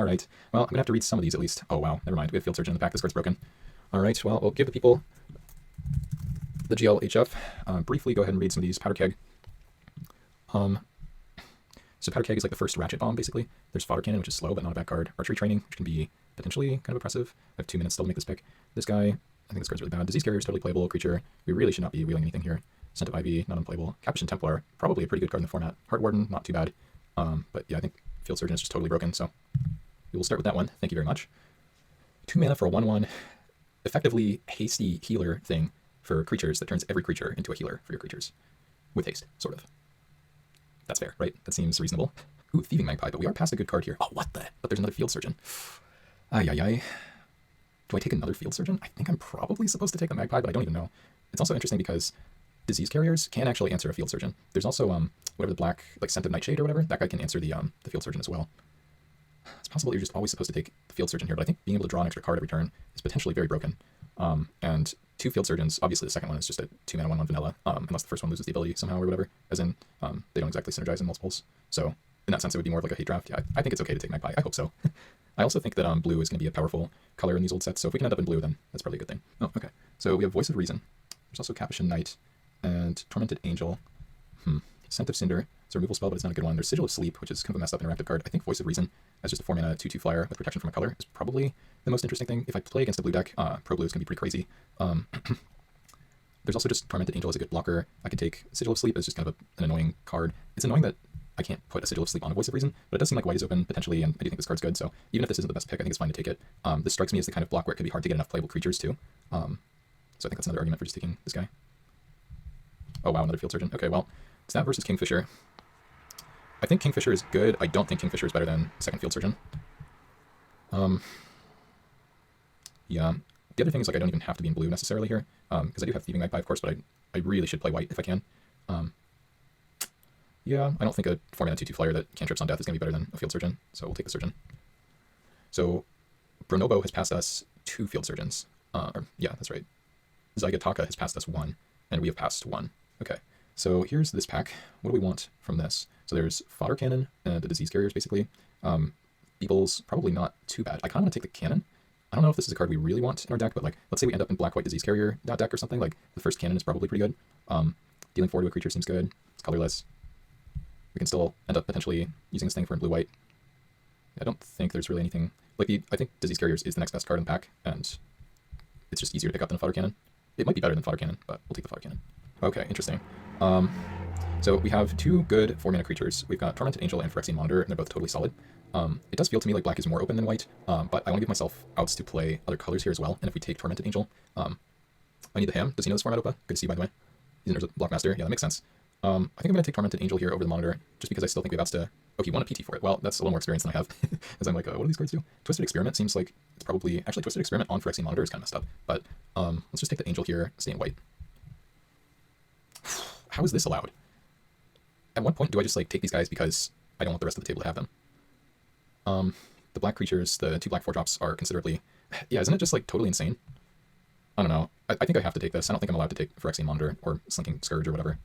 All right. Well, I'm going to have to read some of these at least. Oh, wow. Never mind. We have Field Surgeon in the pack. This card's broken. All right. Well, we'll give the people the GLHF. Briefly go ahead and read some of these. Powder Keg. So Powder Keg is like the first Ratchet Bomb, basically. There's Fodder Cannon, which is slow, but not a bad card. Archery Training, which can be potentially kind of oppressive. I have 2 minutes still to make this pick. This guy, I think this card's really bad. Disease Carrier is totally playable creature. We really should not be wheeling anything here. Scent of Ivy, not unplayable. Capuchin Templar, probably a pretty good card in the format. Heart Warden, not too bad. But yeah, I think Field Surgeon is just totally broken, so we will start with that one. Thank you very much. 2 mana for a 1/1, effectively hasty healer thing for creatures that turns every creature into a healer for your creatures. With haste, sort of. That's fair, right? That seems reasonable. Ooh, Thieving Magpie, but we are past a good card here. Oh, what the? But there's another Field Surgeon. Ay, ay, ay. Do I take another Field Surgeon? I think I'm probably supposed to take the Magpie, but I don't even know. It's also interesting because Disease Carriers can actually answer a Field Surgeon. There's also, whatever the black, like Scent of Nightshade or whatever, that guy can answer the Field Surgeon as well. It's possible that you're just always supposed to take the Field Surgeon here, but I think being able to draw an extra card every turn is potentially very broken. And 2 Field Surgeons, obviously the second one is just a 2 mana 1/1 vanilla, unless the first one loses the ability somehow or whatever, as in they don't exactly synergize in multiples. So in that sense, it would be more of like a hate draft. Yeah, I think it's okay to take Magpie. I hope so. I also think that blue is going to be a powerful color in these old sets, so if we can end up in blue, then that's probably a good thing. Oh, okay. So we have Voice of Reason. There's also Capuchin Knight and Tormented Angel. Scent of Cinder. It's a removal spell, but it's not a good one. There's Sigil of Sleep, which is kind of a messed up interactive card. I think Voice of Reason, as just a 4 mana 2/2 flyer with protection from a color, is probably the most interesting thing. If I play against a blue deck, Pro Blue is going to be pretty crazy. There's also just Tormented Angel as a good blocker. I could take Sigil of Sleep as just kind of an annoying card. It's annoying that I can't put a Sigil of Sleep on a Voice of Reason, but it does seem like white is open potentially, and I do think this card's good, so even if this isn't the best pick, I think it's fine to take it. This strikes me as the kind of block where it could be hard to get enough playable creatures too. So I think that's another argument for just taking this guy. Oh wow, another Field Surgeon. Okay, well, it's that versus Kingfisher. I think Kingfisher is good. I don't think Kingfisher is better than second Field Surgeon. Yeah. The other thing is, like, I don't even have to be in blue necessarily here, because I do have Thieving Magpie, of course, but I really should play white if I can. Yeah, I don't think a 4 mana 2/2 flyer that cantrips on death is going to be better than a Field Surgeon, so we'll take the Surgeon. So Bronobo has passed us 2 Field Surgeons. Yeah, that's right. Zygataka has passed us 1, and we have passed 1. Okay, so here's this pack. What do we want from this? So there's Fodder Cannon and the Disease Carriers, basically. Beeple's probably not too bad. I kind of want to take the Cannon. I don't know if this is a card we really want in our deck, but like, let's say we end up in Black-White Disease Carrier deck or something, like the first Cannon is probably pretty good. Dealing 4 to a creature seems good. It's colorless. We can still end up potentially using this thing for blue-white. I don't think there's really anything... Like, I think Disease Carriers is the next best card in the pack, and it's just easier to pick up than a Fodder Cannon. It might be better than Fodder Cannon, but we'll take the Fodder Cannon. Okay, interesting. So we have 2 good 4 mana creatures. We've got Tormented Angel and Phyrexian Monitor, and they're both totally solid. It does feel to me like black is more open than white, but I want to give myself outs to play other colors here as well, and if we take Tormented Angel, I need the Ham. Does he know this format, Opa? Good to see you, by the way. He's an Urza Blockmaster. Yeah, that makes sense. I think I'm going to take Tormented Angel here over the Monitor, just because I still think we have outs to... Oh, he won a PT for it. Well, that's a little more experience than I have, as I'm like, what do these cards do? Twisted Experiment seems like it's probably... Actually, Twisted Experiment on Phyrexian Monitor is kind of messed up, but let's just take the Angel here, stay in white. How is this allowed? At what point do I just like take these guys because I don't want the rest of the table to have them? The black creatures, the 2 black 4-drops are considerably... Yeah, isn't it just like totally insane? I don't know. I think I have to take this. I don't think I'm allowed to take Phyrexian Monitor or Slinking Scourge or whatever.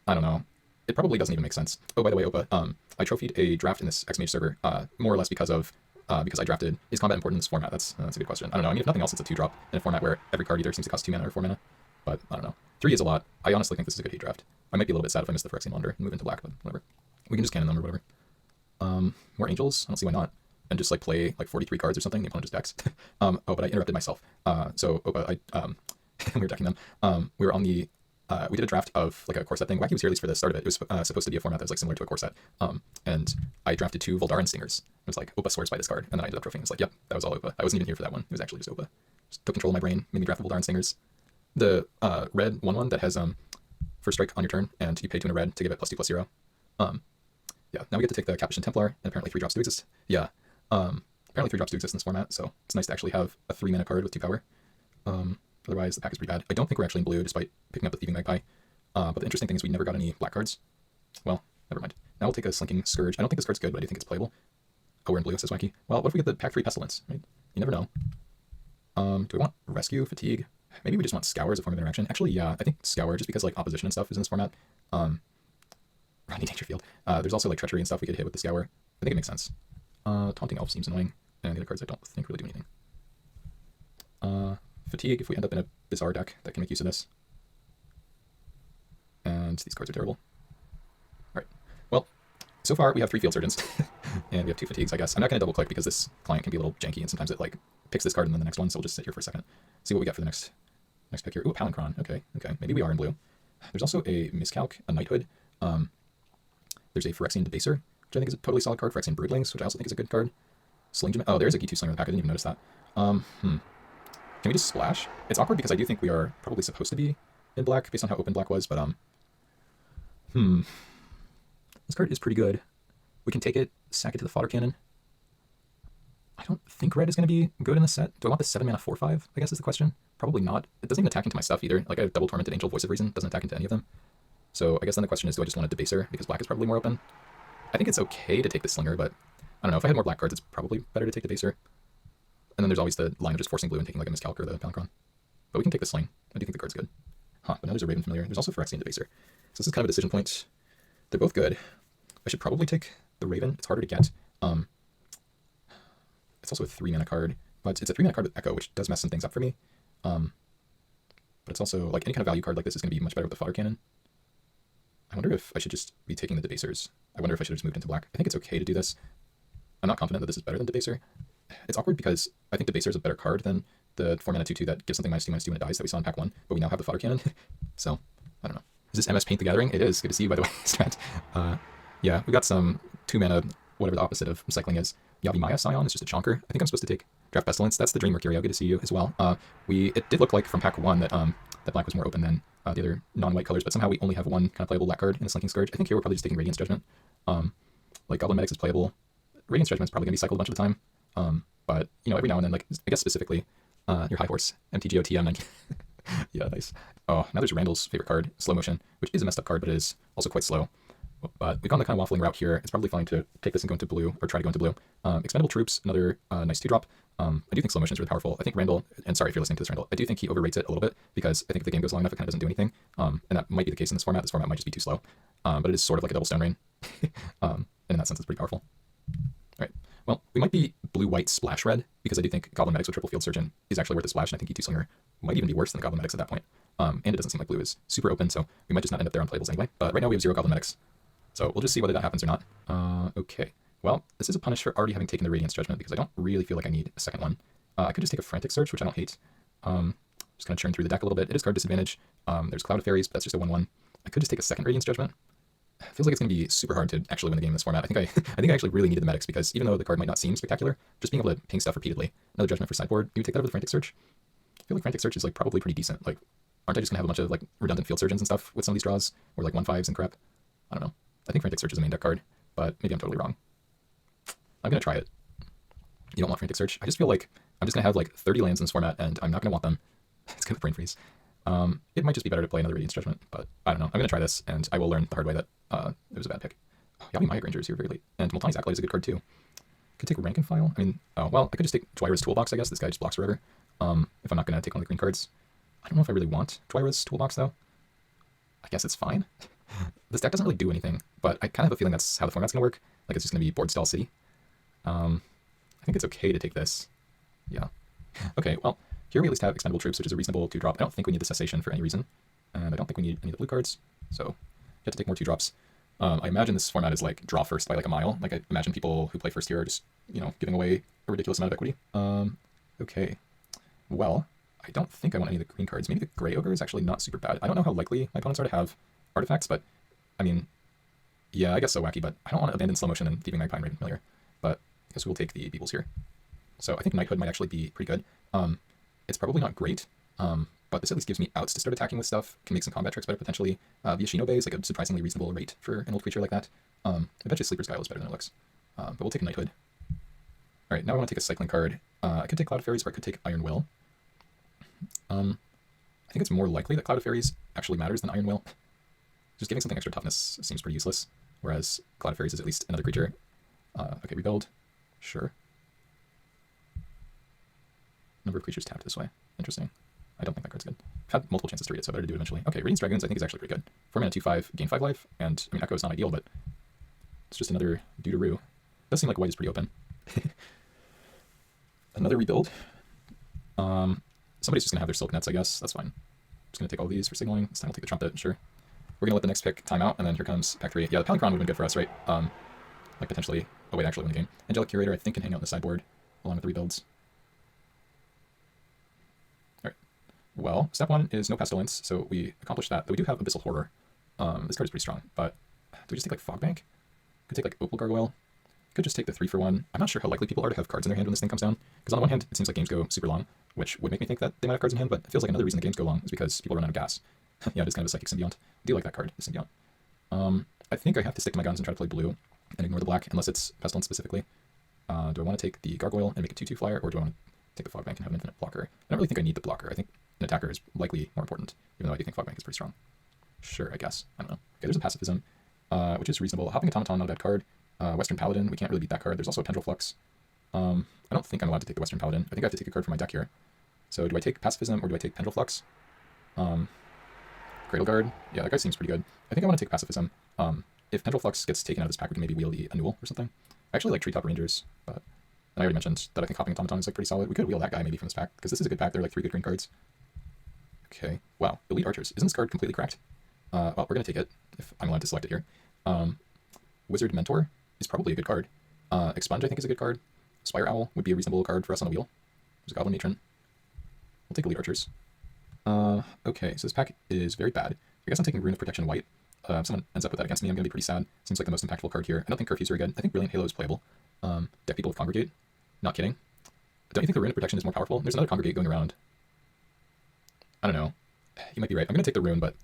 I don't know. It probably doesn't even make sense. Oh, by the way, Opa, I trophied a draft in this X-Mage server, more or less because I drafted... Is combat important in this format? That's a good question. I don't know. I mean, if nothing else, it's a 2-drop in a format where every card either seems to cost 2 mana or 4 mana. But I don't know. 3 is a lot. I honestly think this is a good hate draft. I might be a little bit sad if I miss the Phyrexian Monitor and move into black, but whatever. We can just cannon them or whatever. More Angels? I don't see why not. And just like play like 43 cards or something, the opponent just decks. Oh, but I interrupted myself. So Opa, we were decking them. We were on the... we did a draft of like a core set thing. Wacky was here at least for the start of it. It was supposed to be a format that was like similar to a core set. And I drafted 2 Voldaran Stingers. It was like, Opa swears by this card. And then I ended up trophying. It was like, yep, that was all Opa. I wasn't even here for that one. It was actually just Opa. Just took control of my brain, made me draft the Voldaran Stingers. The red 1/1 that has first strike on your turn, and you pay 2 in a red to give it +2/+0. Yeah, now we get to take the Capuchin Templar, and apparently 3 drops do exist. Yeah, apparently 3 drops do exist in this format, so it's nice to actually have a 3 mana card with 2 power. Otherwise, the pack is pretty bad. I don't think we're actually in blue, despite picking up the Thieving Magpie. But the interesting thing is we never got any black cards. Well, never mind. Now we'll take a Slinking Scourge. I don't think this card's good, but I do think it's playable. Oh, we're in blue, says Wacky. Well, what if we get the pack 3 Pestilence? Right? You never know. Do we want Rescue, Fatigue? Maybe we just want Scour as a form of interaction. Actually, yeah, I think Scour, just because like opposition and stuff is in this format. Rodney Dangerfield. There's also like Treachery and stuff we could hit with the Scour. I think it makes sense. Taunting Elf seems annoying, and the other cards I don't think really do anything. Fatigue, if we end up in a bizarre deck that can make use of this. And these cards are terrible. Alright, well, so far we have 3 Field Surgeons, and we have 2 Fatigues, I guess. I'm not going to double click because this client can be a little janky, and sometimes it like picks this card and then the next one, so we'll just sit here for a second. See what we get for the next pick here. Ooh, Palinchron, okay, maybe we are in blue. There's also a Miscalc, a Knighthood. There's a Phyrexian Debaser, which I think is a totally solid card. Phyrexian Broodlings, which I also think is a good card. Sling. Oh, there's a G2 Slinger in the pack. I didn't even notice that. Can we just splash? It's awkward because I do think we are probably supposed to be in black based on how open black was, but this card is pretty good. We can take it, sack it to the fodder cannon. I don't think red is going to be good in the set. Do I want the 7-mana 4/5? I guess is the question. Probably not. It doesn't even attack into my stuff either. Like I have double tormented Angel Voice of Reason, doesn't attack into any of them. So I guess then the question is, do I just want a Debaser because black is probably more open? I think it's okay to take the Slinger, but I don't know. If I had more black cards, it's probably better to take the Debaser. And then there's always the line of just forcing blue and taking like a Miscalc or the Palinchron. But we can take the Sling. I do think the card's good. But now there's a Raven Familiar. There's also Phyrexian Debaser. So this is kind of a decision point. They're both good. I should probably take the Raven. It's harder to get. It's also a 3-mana card, but it's a 3-mana card with Echo, which does mess some things up for me. But it's also, like, any kind of value card like this is going to be much better with the fodder cannon. I wonder if I should just be taking the Debasers. I wonder if I should have just moved into black. I think it's okay to do this. I'm not confident that this is better than Debaser. It's awkward because I think Debaser is a better card than the 4-mana 2/2 that gives something -2/2 when it dies that we saw in pack 1, but we now have the fodder cannon. So, I don't know. Is this MS Paint the Gathering? It is. Good to see you, by the way, Strat. Yeah, we got some 2-mana, whatever the opposite of recycling is. Yavimaya Scion is just a chonker. I think I'm supposed to take Draft Pestilence. That's the Dream Mercurio. Good to see you as well. It did look like from pack 1 that that black was more open than the other non-white colors, but somehow we only have one kind of playable black card in the Slinking Scourge. I think here we're probably just taking Radiance Judgment. Like Goblin Medics is playable. Radiance Judgment is probably going to be cycled a bunch of the time. But, you know, every now and then, like, I guess specifically, your High Horse, MTGOTM. Yeah, nice. Oh, now there's Randall's favorite card, Slow Motion, which is a messed up card, but it is also quite slow. But we've gone the kind of waffling route here. It's probably fine to take this and go into blue, or try to go into blue. Expendable Troops, another nice 2-drop. I do think Slow Motion is really powerful. I think Randall, and sorry if you're listening to this, Randall, I do think he overrates it a little bit, because I think if the game goes long enough, it kind of doesn't do anything. And that might be the case in this format. This format might just be too slow. But it is sort of like a double Stone Rain. And in that sense, it's pretty powerful. Alright, well, we might be blue-white splash red, because I do think Goblin Medics with triple Field Surgeon is actually worth a splash, and I think E2 Slinger might even be worse than the Goblin Medics at that point. And it doesn't seem like blue is super open, so we might just not end up there on playables anyway. But right now we have 0 Goblin Medics. So we'll just see whether that happens or not. Okay. Well, this is a punish for already having taken the Radiance Judgment, because I don't really feel like I need a second one. I could just take a Frantic Search, which I don't hate. Just going to churn through the deck a little bit. It is card disadvantage. There's Cloud of Fairies, but that's just a 1/1. I could just take a second Radiance Judgment. It feels like it's going to be super hard to actually win the game in this format. I think I actually really needed the Medics, because even though the card might not seem spectacular, just being able to ping stuff repeatedly. Another Judgment for sideboard. Do you take that over the Frantic Search? I feel like Frantic Search is like probably pretty decent. Like, aren't I just going to have a bunch of like redundant Field Surgeons and stuff with some of these draws? Or like 1/5s and crap? I don't know. I think Frantic Search is a main deck card, but maybe I'm totally wrong. I'm going to try it. You don't want Frantic Search? I just feel like I'm just going to have like 30 lands in this format, and I'm not going to want them. It's going to brain freeze. It might just be better to play another Radiance Judgment, but I don't know. I'm going to try this, and I will learn the hard way that it was a bad pick. Oh, Yavimaya Granger is here very late. And Multani's Acolyte is a good card too. Could take Rank and File. I mean, well, I could just take Dwyra's Toolbox, I guess. This guy just blocks forever. If I'm not going to take one of the green cards. I don't know if I really want Dwyra's Toolbox, though. I guess it's fine. This deck doesn't really do anything, but I kind of have a feeling that's how the format's going to work. Like, it's just going to be board stall city. I think it's okay to take this. Yeah. Okay, well, here we at least have Expendable Troops, which is a reasonable 2-drop. I don't think we need the Cessation for any reason, and I don't think we need any of the blue cards, so you have to take more 2-drops. I imagine this format is like draw first by like a mile. Like, I imagine people who play first here are just, you know, giving away a ridiculous amount of equity. Okay. Well, I don't think I want any of the green cards. Maybe the Grey Ogre is actually not super bad. I don't know how likely my opponents are to have artifacts, but, I mean, yeah, I guess so wacky, but I don't want to abandon Slow Motion and Thieving Magpie and Raven Familiar, but I guess we'll take the Beebles here. So I think Knighthood might actually be pretty good. It's probably not great, but this at least gives me outs to start attacking with stuff, can make some combat tricks better potentially. The Ashino Bay is like a surprisingly reasonable rate for an old creature like that. I bet you Sleeper's Guile is better than it looks, but we'll take a Knighthood. Alright, now I want to take a cycling card. I could take Cloud of Fairies, or I could take Iron Will. I think it's more likely that Cloud of Fairies actually matters than Iron Will. Just giving something extra toughness seems pretty useless, whereas Cloud of Fairies is at least another creature. Okay, Rebuild. Sure. Number of creatures tapped this way. Interesting. I don't think that card's good. I've had multiple chances to read it, so I better do it eventually. Okay, Radiance Dragoons I think is actually pretty good. 4-mana 2/5, gain 5 life, and I mean Echo is not ideal, but it's just another doo-doo-roo. Does seem like white is pretty open. Another rebuild. Somebody's just gonna have their silk nets, I guess. That's fine. Just gonna take all these for signaling. This time we'll take the trumpet, sure. We're gonna let the next pick time out, and then here comes pack 3. Yeah, the Palinchron would have been good for us, right? Like potentially a way to actually win the game. Angelic Curator, I think, can hang out on the sideboard along with the rebuilds. Alright. Well, step 1 is no pestilence, so we accomplished that. Though we do have Abyssal Horror. This card is pretty strong, but do we just take like Fogbank? Could take like Opal Gargoyle. Could just take the 3-for-1. I'm not sure how likely people are to have cards in their hand when this thing comes down. Because on the one hand, it seems like games go super long, which would make me think that they might have cards in hand, but it feels like another reason the games go long is because people run out of gas. Yeah, it is kind of a Psychic Symbiont. I do like that card, the Symbiont. I think I have to stick to my guns and try to play blue and ignore the black, unless it's Pestilence specifically. Do I want to take the Gargoyle and make a 2-2 flyer, or do I want to take the Fogbank and have an infinite blocker? I don't really think I need the blocker. I think an attacker is likely more important, even though I do think Fogbank is pretty strong. Sure, I guess. I don't know. Okay, there's a Pacifism, which is reasonable. Hopping Automaton, not a bad card. Western Paladin, we can't really beat that card. There's also a Pendril Flux. I don't think I'm allowed to take the Western Paladin. I think I have to take a card from my deck here. So do I take Pacifism or do I take Pendril Flux? Cradle Guard. Yeah, that guy seems pretty good. I think I want to take Pacifism. If Pendril Flux gets taken out of this pack, we can maybe wheel the Annual or something. I actually like Treetop Rangers, but and I already mentioned that I think Hopping Automaton is like pretty solid. We could wheel that guy maybe from this pack, because this is a good pack. There are like 3 good green cards. Okay. Wow. Elite Archers. Isn't this card completely cracked? Well, we're going to take it, if I'm allowed to select it here. Wizard Mentor is probably a good card. Expunge, I think, is a good card. Spire Owl would be a reasonable card for us on a wheel. There's a Goblin Matron. We'll take Elite Archers. Okay, so this pack is very bad. I guess I'm taking Rune of Protection white. If someone ends up with that against me, I'm going to be pretty sad. Seems like the most impactful card here. I don't think Curfew's very good. I think Brilliant Halo is playable. Deck people with Congregate. Not kidding. Don't you think the Rune of Protection is more powerful? There's another Congregate going around. I don't know. You might be right. I'm going to take the Rune, but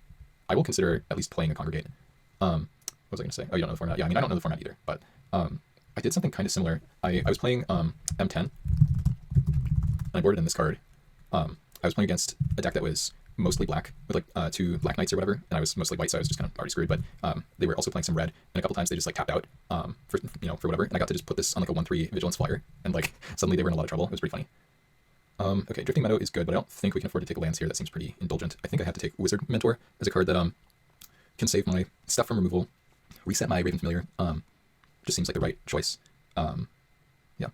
I will consider at least playing a Congregate. What was I going to say? Oh, you don't know the format? Yeah, I mean, I don't know the format either, but I did something kind of similar. I was playing M10, and I boarded in this card. I was playing against a deck that was mostly black, with like 2 Black Knights or whatever, and I was mostly white, so I was just kind of already screwed, but they were also playing some red, and a couple times they just like tapped out for whatever, and I got to just put this on like a 1-3 Vigilance flyer, and like suddenly they were in a lot of trouble. It was pretty funny. Okay, Drifting Meadow is good, but I don't think we can afford to take lands here. That seems pretty indulgent. I think I have to take Wizard Mentor as a card that can save my stuff from removal, reset my Raven Familiar. Just seems like the right choice. Yeah.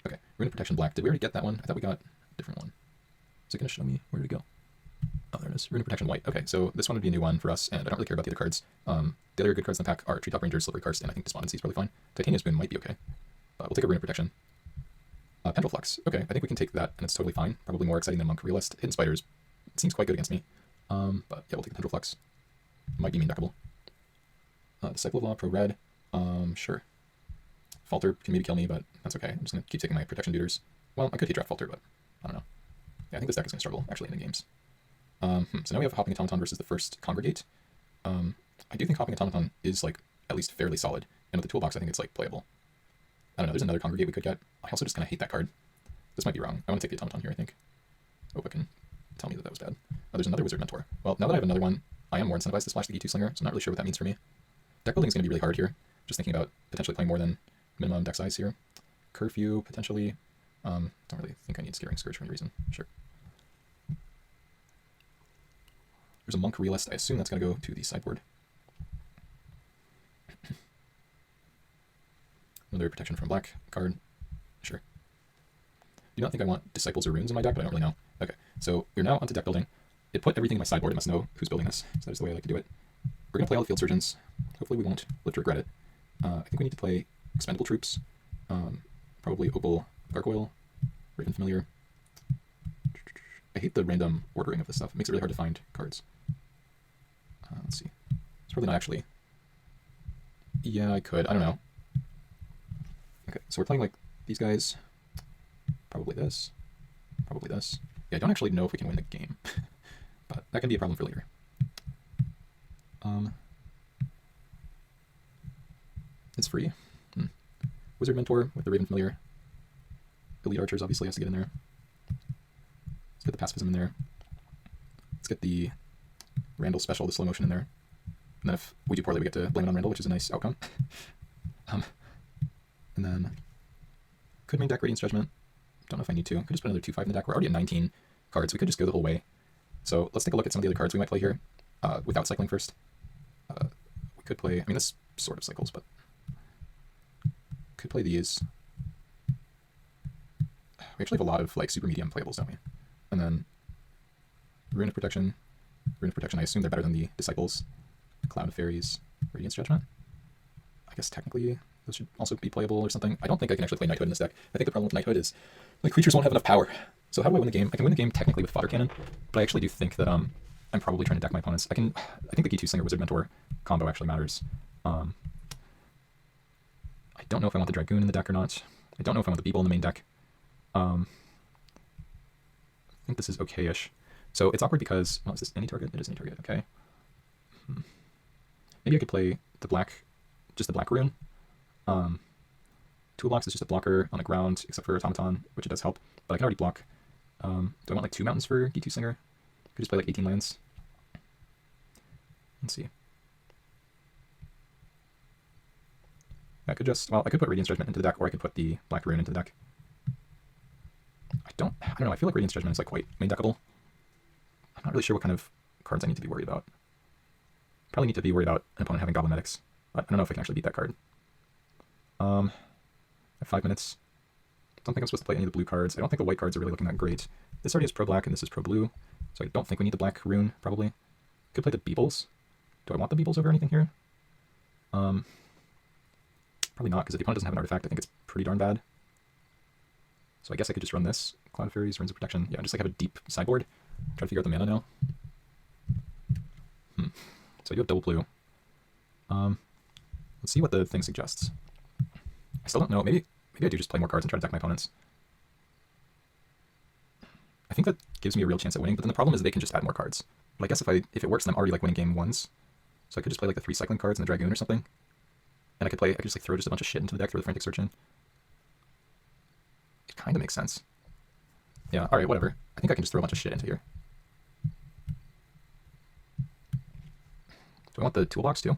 Okay, Rune of Protection black. Did we already get that one? I thought we got a different one. Is it going to show me? Where did it go? Oh, there it is. Rune of Protection white. Okay, so this one would be a new one for us, and I don't really care about the other cards. The other good cards in the pack are Treetop Rangers, Slippery Karst, and I think Despondency is probably fine. Titania's Boon might be okay. We'll take a Rune of Protection. Pendril Flux. Okay, I think we can take that, and it's totally fine. Probably more exciting than Monk Realist. Hidden Spiders seems quite good against me. But yeah, we'll take the Pendril Flux. Might be mean deckable. Disciple of Law, Pro Red. Sure. Falter can maybe kill me, but that's okay. I'm just going to keep taking my Protection Duders. Well, I could hate draft Falter, but I don't know. Yeah, I think this deck is going to struggle, actually, in the games. So now we have Hopping Automaton versus the first Congregate. I do think Hopping Automaton is, like, at least fairly solid. And with the toolbox, I think it's, like, playable. I don't know, there's another Congregate we could get. I also just kind of hate that card. This might be wrong. I want to take the Automaton here, I think. Hope I can tell me that that was bad. Oh, there's another Wizard Mentor. Well, now that I have another one, I am more incentivized to splash the E2 Slinger, so I'm not really sure what that means for me. Deck building is going to be really hard here. Just thinking about potentially playing more than minimum deck size here. Curfew, potentially. Don't really think I need Scaring Scourge for any reason. Sure. There's a Monk Realist. I assume that's going to go to the sideboard. Another Protection from Black card. Sure. Do not think I want Disciples or Runes in my deck, but I don't really know. Okay, so we're now onto deck building. It put everything in my sideboard. It must know who's building this. So that is the way I like to do it. We're going to play all the Field Surgeons. Hopefully we won't live to regret it. I think we need to play Expendable Troops. Probably Opal Gargoyle. Raven Familiar. I hate the random ordering of this stuff. It makes it really hard to find cards. Let's see. It's probably not actually. Yeah, I could. I don't know. Okay, so we're playing like these guys. Probably this. Probably this. Yeah, I don't actually know if we can win the game. But that can be a problem for later. It's free. Wizard Mentor with the Raven Familiar. Elite Archers obviously has to get in there. Let's get the Pacifism in there. Let's get the Randall Special, the slow motion in there. And then if we do poorly, we get to blame it on Randall, which is a nice outcome. And then could main deck Radiant's Judgment. Don't know if I need to. Could just put another 2-5 in the deck. We're already at 19 cards. We could just go the whole way. So let's take a look at some of the other cards we might play here without cycling first. We could play, I mean, this sort of cycles, but Could play these. We actually have a lot of like super medium playables, don't we? And then Rune of Protection. Rune of Protection, I assume they're better than the Disciples. Cloud of Fairies. Radiance Judgment. I guess technically those should also be playable or something. I don't think I can actually play Knighthood in this deck. I think the problem with Knighthood is my creatures won't have enough power. So how do I win the game? I can win the game technically with Fodder Cannon, but I actually do think that I'm probably trying to deck my opponents. I think the G2 Slinger Wizard Mentor combo actually matters. I don't know if I want the Dragoon in the deck or not. I don't know if I want the Beeble in the main deck. I think this is okay-ish. So it's awkward because, well, is this any target? It is any target, okay. Maybe I could play the black, just the black rune. Toolbox is just a blocker on the ground, except for Automaton, which it does help, but I can already block. Do I want like 2 mountains for G2 Slinger? I could just play like 18 lands. Let's see. I could just, well, I could put Radiance Judgment into the deck, or I could put the black rune into the deck. I don't know, I feel like Radiance Judgment is like quite main deckable. I'm not really sure what kind of cards I need to be worried about. Probably need to be worried about an opponent having Goblin Medics, but I don't know if I can actually beat that card. I have 5 minutes. Don't think I'm supposed to play any of the blue cards. I don't think the white cards are really looking that great. This already is pro-black and this is pro-blue, so I don't think we need the black rune, probably. Could play the Beebles. Do I want the Beebles over anything here? Probably not, because if the opponent doesn't have an artifact, I think it's pretty darn bad. So I guess I could just run this. Cloud of Fairies, Runes of Protection. Yeah, just like have a deep sideboard. Try to figure out the mana now. So I do have double blue. Let's see what the thing suggests. I still don't know. Maybe I do just play more cards and try to deck my opponents. I think that gives me a real chance at winning, but then the problem is they can just add more cards. But I guess if it works, then I'm already like winning game 1s. So I could just play like the 3 cycling cards and the Dragoon or something. And I could just like throw just a bunch of shit into the deck, throw the Frantic Surgeon. It kind of makes sense. Yeah, alright, whatever. I think I can just throw a bunch of shit into here. Do I want the toolbox too?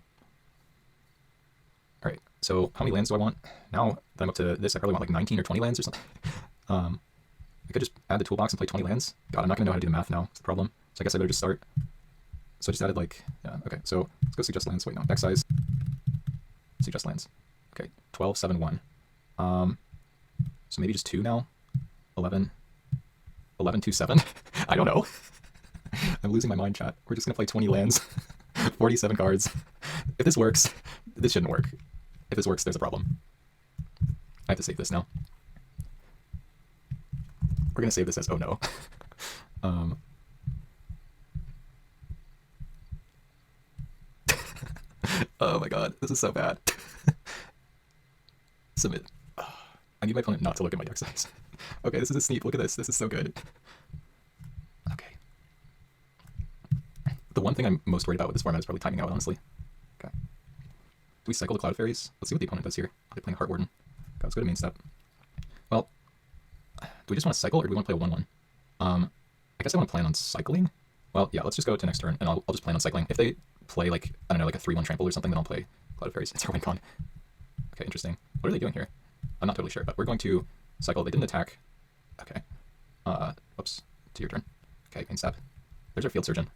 Alright, so how many lands do I want? Now that I'm up to this, I probably want like 19 or 20 lands or something. I could just add the toolbox and play 20 lands. God, I'm not going to know how to do the math now. That's the problem. So I guess I better just start. So I just added like, yeah, okay. So let's go suggest lands. Wait, no, deck size. Suggest lands. Okay, 12, 7, 1. So maybe just 2 now. 11, 11, 2, 7. I don't know. I'm losing my mind, chat. We're just going to play 20 lands. 47 cards. If this works, this shouldn't work. If this works, there's a problem. I have to save this now. We're going to save this as oh no. Oh my god, this is so bad. Submit. I need my opponent not to look at my deck size. Okay, this is a sneak. Look at this. This is so good. Okay. The one thing I'm most worried about with this format is probably timing out, honestly. Okay. Do we cycle the Cloud Fairies? Let's see what the opponent does here. Are they playing Heart Warden? Okay, let's go to main step. Well, do we just want to cycle or do we want to play a 1-1? I guess I want to plan on cycling. Well, yeah, let's just go to next turn and I'll just plan on cycling. If they play like, I don't know, like a 3-1 trample or something, then I'll play Cloud of Fairies. It's our win con. Okay, interesting. What are they doing here? I'm not totally sure, but we're going to cycle. They didn't attack. Okay. Oops. To your turn. Okay, main step. There's our Field Surgeon.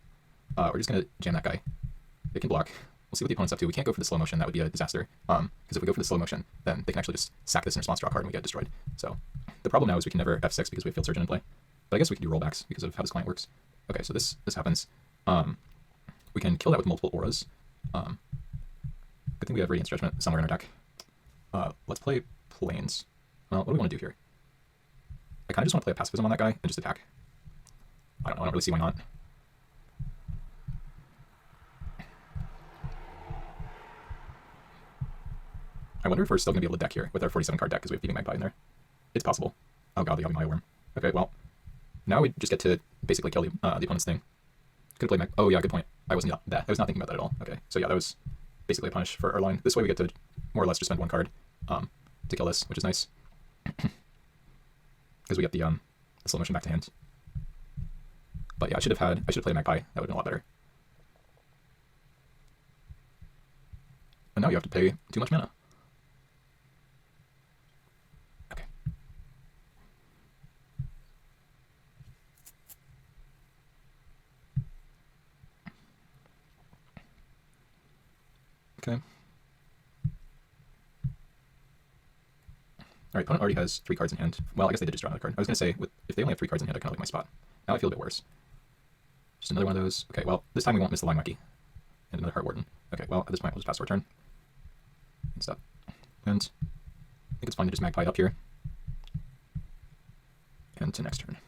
We're just going to jam that guy. They can block. We'll see what the opponent's up to. We can't go for the slow motion. That would be a disaster. Because if we go for the slow motion, then they can actually just sack this in response, draw a card, and we get destroyed. So the problem now is we can never F6 because we have Field Surgeon in play. But I guess we can do rollbacks because of how this client works. Okay, so this happens. We can kill that with multiple auras. Good thing we have Radiance Judgment somewhere in our deck. Let's play Plains. Well, what do we want to do here? I kind of just want to play a pacifism on that guy and just attack. I don't know, I don't really see why not. I wonder if we're still going to be able to deck here with our 47 card deck because we have Thieving Magpie in there. It's possible. Oh god, the Yawning Worm. Okay, well, now we just get to basically kill the opponent's thing. Could have played oh yeah, good point. I was not thinking about that at all. Okay, so yeah, that was basically a punish for our line. This way we get to more or less just spend 1 card to kill this, which is nice. Because we get the slow motion back to hand. But yeah, I should have played Magpie. That would have been a lot better. And now you have to pay too much mana. Okay. Okay. Alright, opponent already has 3 cards in hand. Well, I guess they did just draw another card. I was going to say, if they only have 3 cards in hand, I kind of like my spot. Now I feel a bit worse. Just another one of those. Okay, well, this time we won't miss the Line Wacky. And another Heart Warden. Okay, well, at this point, we'll just pass our turn. And stop. And I think it's fine to just Magpie it up here. And to next turn.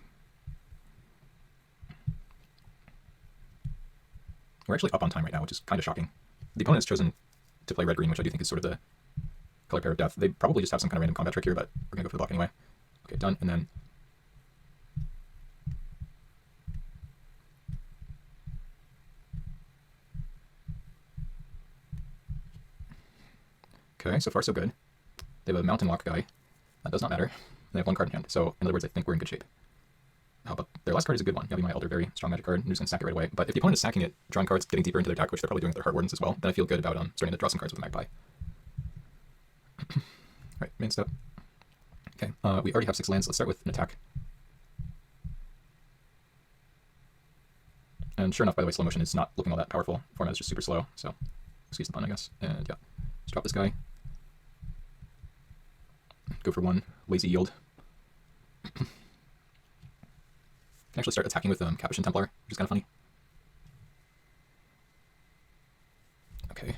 We're actually up on time right now, which is kind of shocking. The opponent has chosen to play red-green, which I do think is sort of the color pair of death. They probably just have some kind of random combat trick here, but we're going to go for the block anyway. Okay, done. And then okay, so far so good. They have a Mountain Lock guy. That does not matter. They have 1 card in hand. So, in other words, I think we're in good shape. Oh, but their last card is a good one. Yabby My Elder, very strong magic card. I'm just going to sack it right away. But if the opponent is sacking it, drawing cards, getting deeper into their deck, which they're probably doing with their Heart Wardens as well, then I feel good about starting to draw some cards with the Magpie. Right, main step. Okay, we already have 6 lands. Let's start with an attack. And sure enough, by the way, slow motion is not looking all that powerful. Format is just super slow, so excuse the pun, I guess. And yeah, just drop this guy. Go for 1 lazy yield. Can actually start attacking with Capuchin Templar, which is kind of funny. Okay.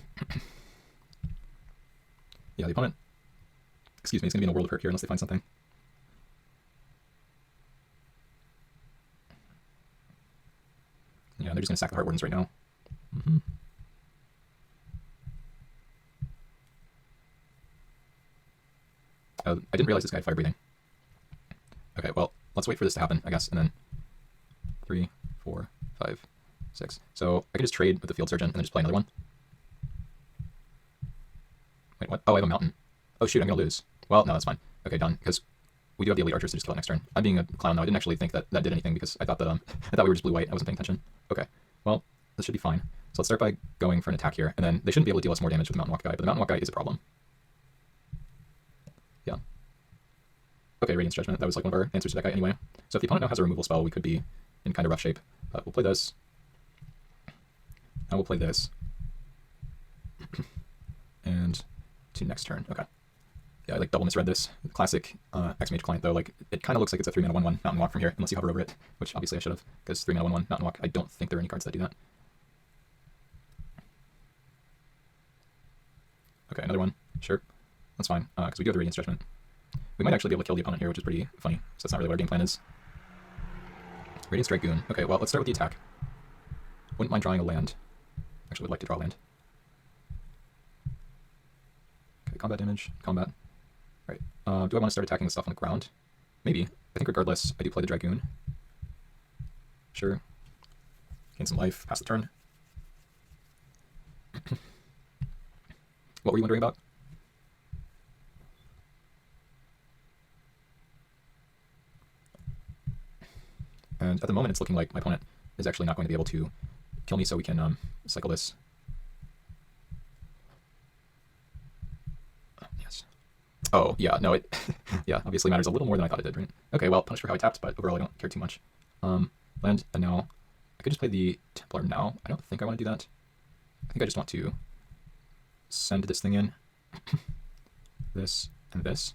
Yeah, the opponent, excuse me, is going to be in a world of hurt here unless they find something. Yeah, they're just going to sack the Heart Wardens right now. I didn't realize this guy had fire breathing. Okay, well, let's wait for this to happen, I guess, and then 3, 4, 5, 6. So I can just trade with the Field Surgeon and then just play another one. Wait, what? Oh, I have a mountain. Oh shoot, I'm gonna lose. Well, no, that's fine. Okay, done. Because we do have the Elite Archers to just kill it next turn. I'm being a clown now. I didn't actually think that did anything because I thought that I thought we were just blue-white. I wasn't paying attention. Okay, well, this should be fine. So let's start by going for an attack here, and then they shouldn't be able to deal us more damage with the Mountain Walk guy, but the Mountain Walk guy is a problem. Yeah. Okay, Radiance Judgment. That was like one of our answers to that guy anyway. So if the opponent now has a removal spell, we could be in kind of rough shape. But we'll play this. Now we'll play this. And to next turn. Okay. Yeah, I like double misread this. Classic X-Mage client though, like it kind of looks like it's a 3-mana 1/1 Mountain Walk from here, unless you hover over it, which obviously I should have, because 3-mana 1/1 Mountain Walk, I don't think there are any cards that do that. Okay, another one. Sure. That's fine, because we do have the Radiance Judgment. We might actually be able to kill the opponent here, which is pretty funny, so that's not really what our game plan is. Radiance Dragoon. Okay, well, let's start with the attack. Wouldn't mind drawing a land. Actually, would like to draw land. Okay, combat damage, combat. Right. Do I want to start attacking the stuff on the ground? Maybe. I think regardless, I do play the Dragoon. Sure. Gain some life, pass the turn. What were you wondering about? And at the moment, it's looking like my opponent is actually not going to be able to kill me, so we can cycle this. Yes. Oh, yeah, no, it yeah, obviously matters a little more than I thought it did, right? Okay, well, punish for how I tapped, but overall I don't care too much. Land, and now I could just play the Templar now. I don't think I want to do that. I think I just want to send this thing in. This and this.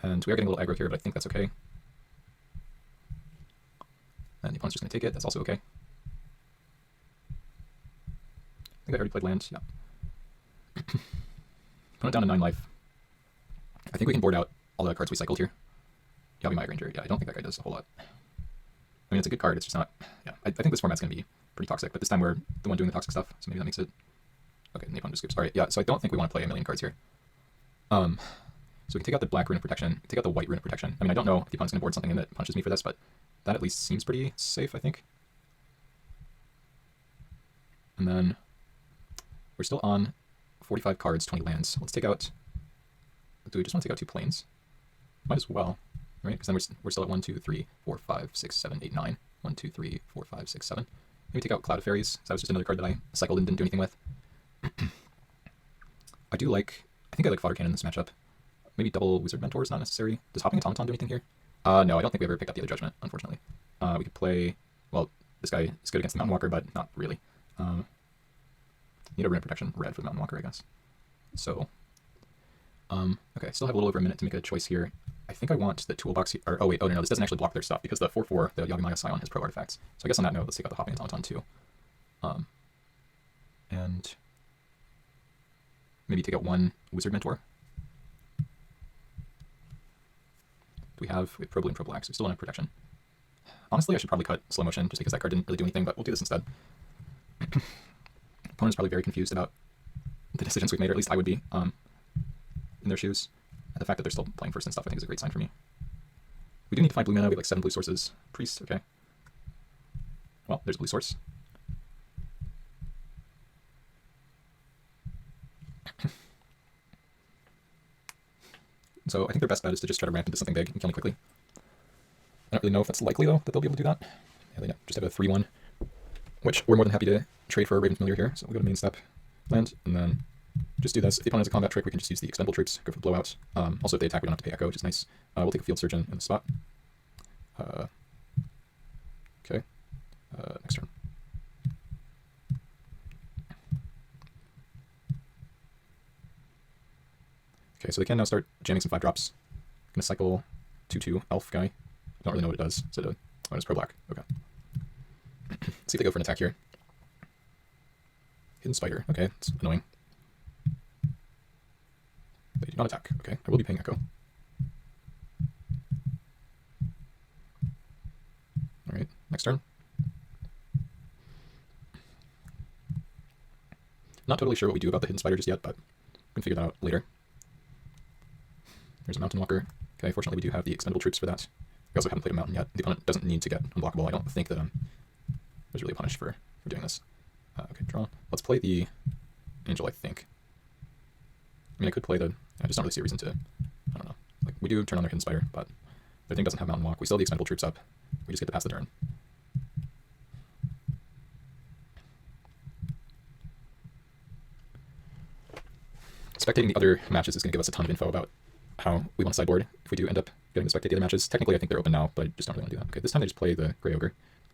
And we are getting a little aggro here, but I think that's okay. And the opponent's just going to take it. That's also okay. I think I already played land. Yeah. Opponent down to 9 life. I think we can board out all the cards we cycled here. Yabby My Ranger. Yeah, I don't think that guy does a whole lot. I mean, it's a good card. It's just not... Yeah, I think this format's going to be pretty toxic, but this time we're the one doing the toxic stuff, so maybe that makes it... Okay, the opponent just skips. Alright, yeah, so I don't think we want to play a million cards here. So we can take out the black Rune of Protection, take out the white Rune of Protection. I mean, I don't know if the opponent's going to board something in that punches me for this, but that at least seems pretty safe, I think. And then we're still on 45 cards, 20 lands. Let's take out... Do we just want to take out 2 planes? Might as well, right? Because then we're still at 1, 2, 3, 4, 5, 6, 7, 8, 9. 1, 2, 3, 4, 5, 6, 7. Maybe take out Cloud of Fairies. So that was just another card that I cycled and didn't do anything with. I think I like Fodder Cannon in this matchup. Maybe double Wizard Mentor is not necessary. Does Hopping Automaton do anything here? No, I don't think we ever picked up the other Judgment, unfortunately. We could play... Well, this guy is good against the Mountain Walker, but not really. Need a Rune of Protection red for the Mountain Walker, I guess. So... okay, I still have a little over a minute to make a choice here. I think I want the toolbox here. Or, oh wait, oh no, this doesn't actually block their stuff because the 4/4, the Yagimaya Scion, has pro artifacts. So I guess on that note, let's take out the Hopping Automaton too. And maybe take out one Wizard Mentor. Do we have Pro Blue and Pro Black, so we still don't have protection. Honestly, I should probably cut Slow Motion just because that card didn't really do anything, but we'll do this instead. Opponent's probably very confused about the decisions we've made, or at least I would be in their shoes. And the fact that they're still playing first and stuff, I think, is a great sign for me. We do need to find blue mana. We have like 7 blue sources. Priest, okay. Well, there's a blue source. So I think their best bet is to just try to ramp into something big and kill me quickly. I don't really know if that's likely, though, that they'll be able to do that. Yeah, they just have a 3/1, which we're more than happy to trade for a Raven Familiar here. So we'll go to main step, land, and then just do this. If the opponent has a combat trick, we can just use the expendable troops, go for the blowout. Also, if they attack, we don't have to pay Echo, which is nice. We'll take a Field Surgeon in the spot. Okay. Next turn. Okay, so they can now start jamming some 5-drops. Gonna cycle 2/2 Elf guy. Don't really know what it does. Is it a... Oh, it's Pro Black. Okay. Let's see if they go for an attack here. Hidden Spider. Okay, it's annoying. They do not attack. Okay, I will be paying Echo. Alright, next turn. Not totally sure what we do about the Hidden Spider just yet, but we can figure that out later. There's a Mountain Walker. Okay, fortunately we do have the expendable troops for that. We also haven't played a mountain yet. The opponent doesn't need to get unblockable. I don't think that was really punished for doing this. Okay, draw. Let's play the Angel, I think. I mean, I could play the... I just don't really see a reason to... I don't know. Like, we do turn on their Hidden Spider, but their thing doesn't have Mountain Walk. We still have the expendable troops up. We just get to pass the turn. Spectating the other matches is going to give us a ton of info about how we want to sideboard if we do end up getting to spectate the other matches. Technically, I think they're open now, but I just don't really want to do that. Okay, this time they just play the Grey Ogre.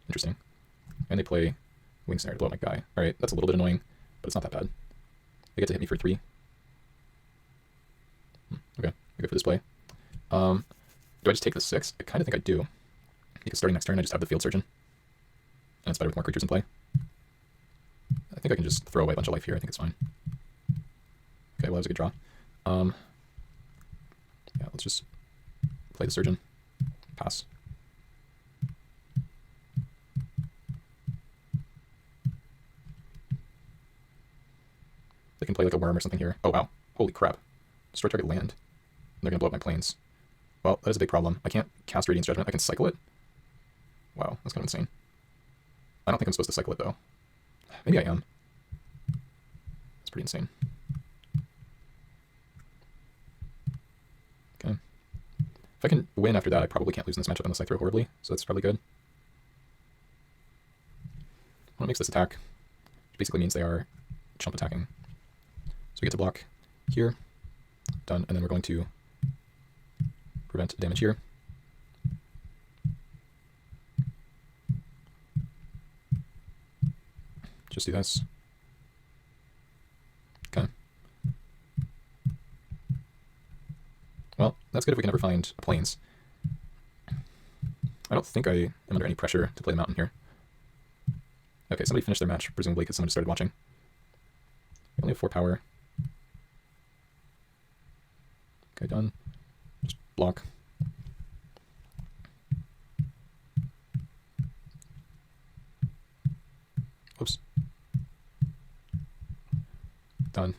Interesting. And they play Wing Snare to blow up my guy. Alright, that's a little bit annoying, but it's not that bad. They get to hit me for 3. Okay, I go for this play. Do I just take the 6? I kind of think I do. Because starting next turn, I just have the Field Surgeon. And it's better with more creatures in play. I think I can just throw away a bunch of life here. I think it's fine. Okay, well, that was a good draw. Yeah, let's just play the Surgeon. Pass. They can play like a worm or something here. Oh, wow. Holy crap. Destroy target land. And they're going to blow up my planes. Well, that is a big problem. I can't cast Radiant's Judgment. I can cycle it. Wow, that's kind of insane. I don't think I'm supposed to cycle it, though. Maybe I am. It's pretty insane. Okay. If I can win after that, I probably can't lose in this matchup unless I throw horribly, so that's probably good. What makes this attack, which basically means they are chump attacking. So we get to block here. Done. And then we're going to prevent damage here. Just do this. Okay. Well, that's good if we can ever find a plains. I don't think I am under any pressure to play the mountain here. Okay, somebody finished their match, presumably because someone just started watching. We only have 4 power. Okay, done. Just block. Oops. Done.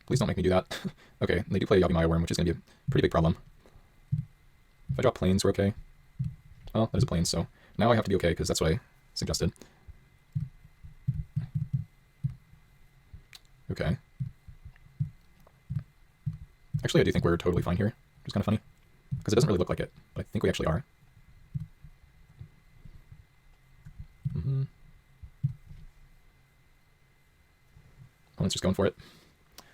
Please don't make me do that. Okay, they do play Yagimaya Worm, which is going to be a pretty big problem. If I drop planes, we're okay. Well, that is a plane, so now I have to be okay, because that's what I suggested. Okay. Actually, I do think we're totally fine here, which is kind of funny, because it doesn't really look like it, but I think we actually are. Opponent's just going for it.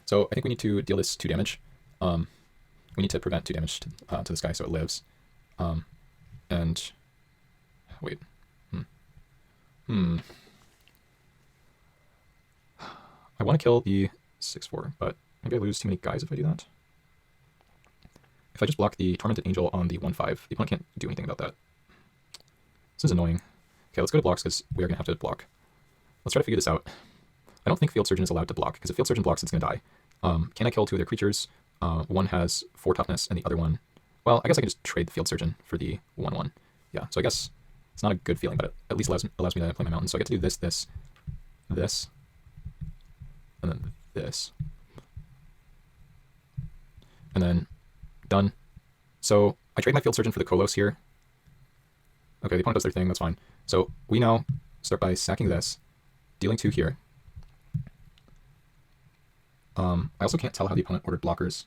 So I think we need to deal this 2 damage. We need to prevent 2 damage to this guy so it lives. And wait. I want to kill the 6/4, but maybe I lose too many guys if I do that. if I just block the Tormented Angel on the 1/5, the opponent can't do anything about that. This is annoying. Okay, let's go to blocks because we are going to have to block. Let's try to figure this out. I don't think Field Surgeon is allowed to block, because if Field Surgeon blocks, it's going to die. Can I kill two of their creatures? One has 4 toughness, and the other one... Well, I guess I can just trade the Field Surgeon for the 1/1. Yeah, so I guess it's not a good feeling, but it at least allows me to play my mountain. So I get to do this, this, this, and then this. And then done. So I trade my Field Surgeon for the Kolos here. Okay, the opponent does their thing, that's fine. So we now start by sacking this, dealing 2 here. I also can't tell how the opponent ordered blockers.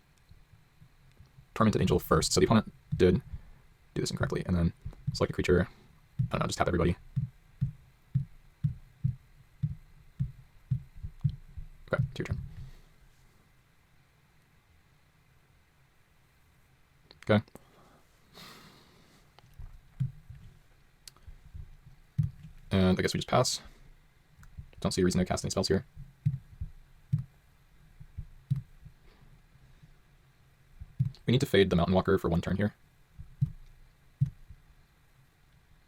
Tormented Angel first, so the opponent did do this incorrectly, and then select a creature, I don't know, just tap everybody. Okay, it's your turn. Okay. And I guess we just pass. Don't see a reason to cast any spells here. We need to fade the Mountain Walker for 1 turn here.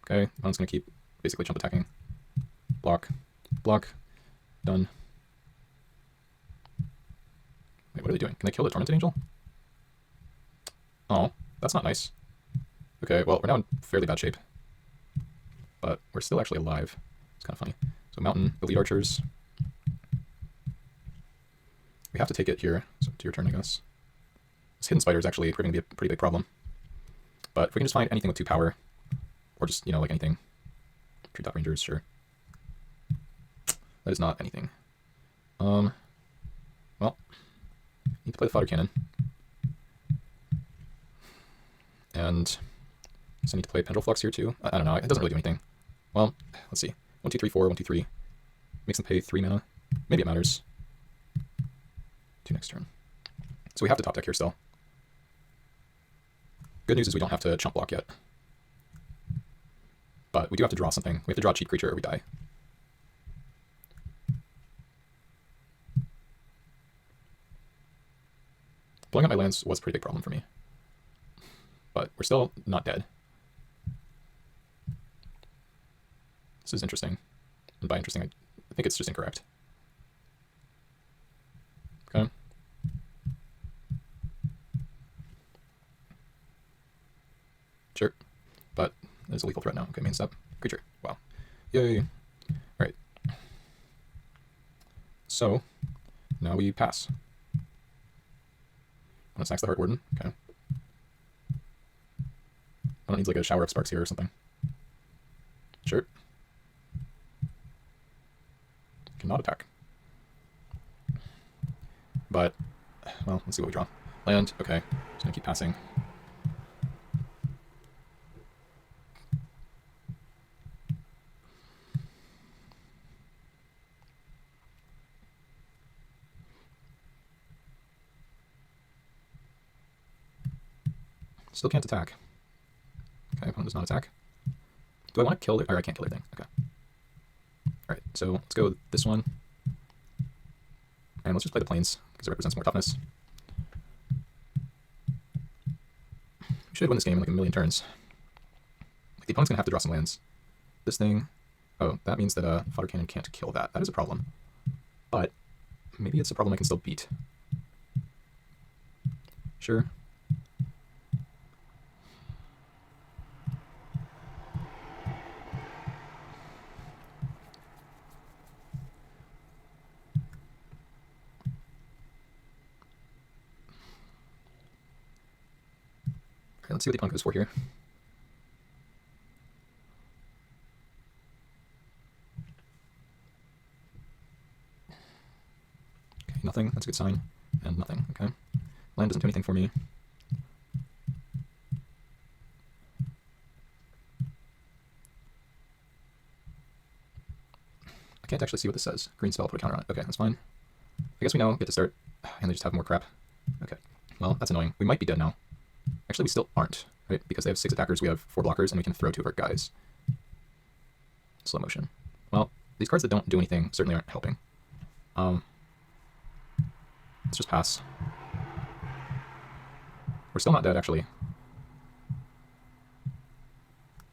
Okay, opponent's going to keep basically jump attacking. Block, block, done. Wait, what are they doing? Can they kill the Tormented Angel? Oh, that's not nice. Okay, well, we're now in fairly bad shape. But we're still actually alive. It's kind of funny. So Mountain, Elite Archers. We have to take it here. So to your turn, I guess. This Hidden Spider is actually proving to be a pretty big problem. But if we can just find anything with 2 power, or just, you know, like anything. Treetop Rangers, sure. That is not anything. Well, need to play the Fodder Cannon. And I need to play Pendril Flux here too. I don't know, it doesn't really do anything. Well, let's see. 1, 2, 3, 4, 1, 2, 3. Makes them pay 3 mana. Maybe it matters. 2 next turn. So we have to top deck here still. Good news is we don't have to chump block yet. But we do have to draw something. We have to draw a cheap creature or we die. Blowing up my lands was a pretty big problem for me. But we're still not dead. This is interesting. And by interesting, I think it's just incorrect. Okay. Sure. But there's a lethal threat now. Okay, main step. Creature. Wow. Yay. Alright. So, now we pass. I'm gonna sax the Heart Warden. Okay. I don't need like a shower of sparks here or something. Sure. Cannot attack. But, well, let's see what we draw. Land, okay. Just gonna keep passing. Still can't attack. Okay, opponent does not attack. Do I want to kill it? Or I can't kill everything. Okay. Alright, so let's go with this one. And let's just play the plains, because it represents more toughness. We should win this game in like a million turns. Like, the opponent's going to have to draw some lands. This thing... Oh, that means that Fodder Cannon can't kill that. That is a problem. But maybe it's a problem I can still beat. Sure. Okay, let's see what the opponent goes for here. Okay, nothing. That's a good sign. And nothing. Okay. Land doesn't do anything for me. I can't actually see what this says. Green spell, put a counter on it. Okay, that's fine. I guess we now get to start, and they just have more crap. Okay. Well, that's annoying. We might be dead now. Actually, we still aren't, right? Because they have 6 attackers, we have 4 blockers, and we can throw 2 of our guys. Slow motion. Well, these cards that don't do anything certainly aren't helping. Let's just pass. We're still not dead, actually.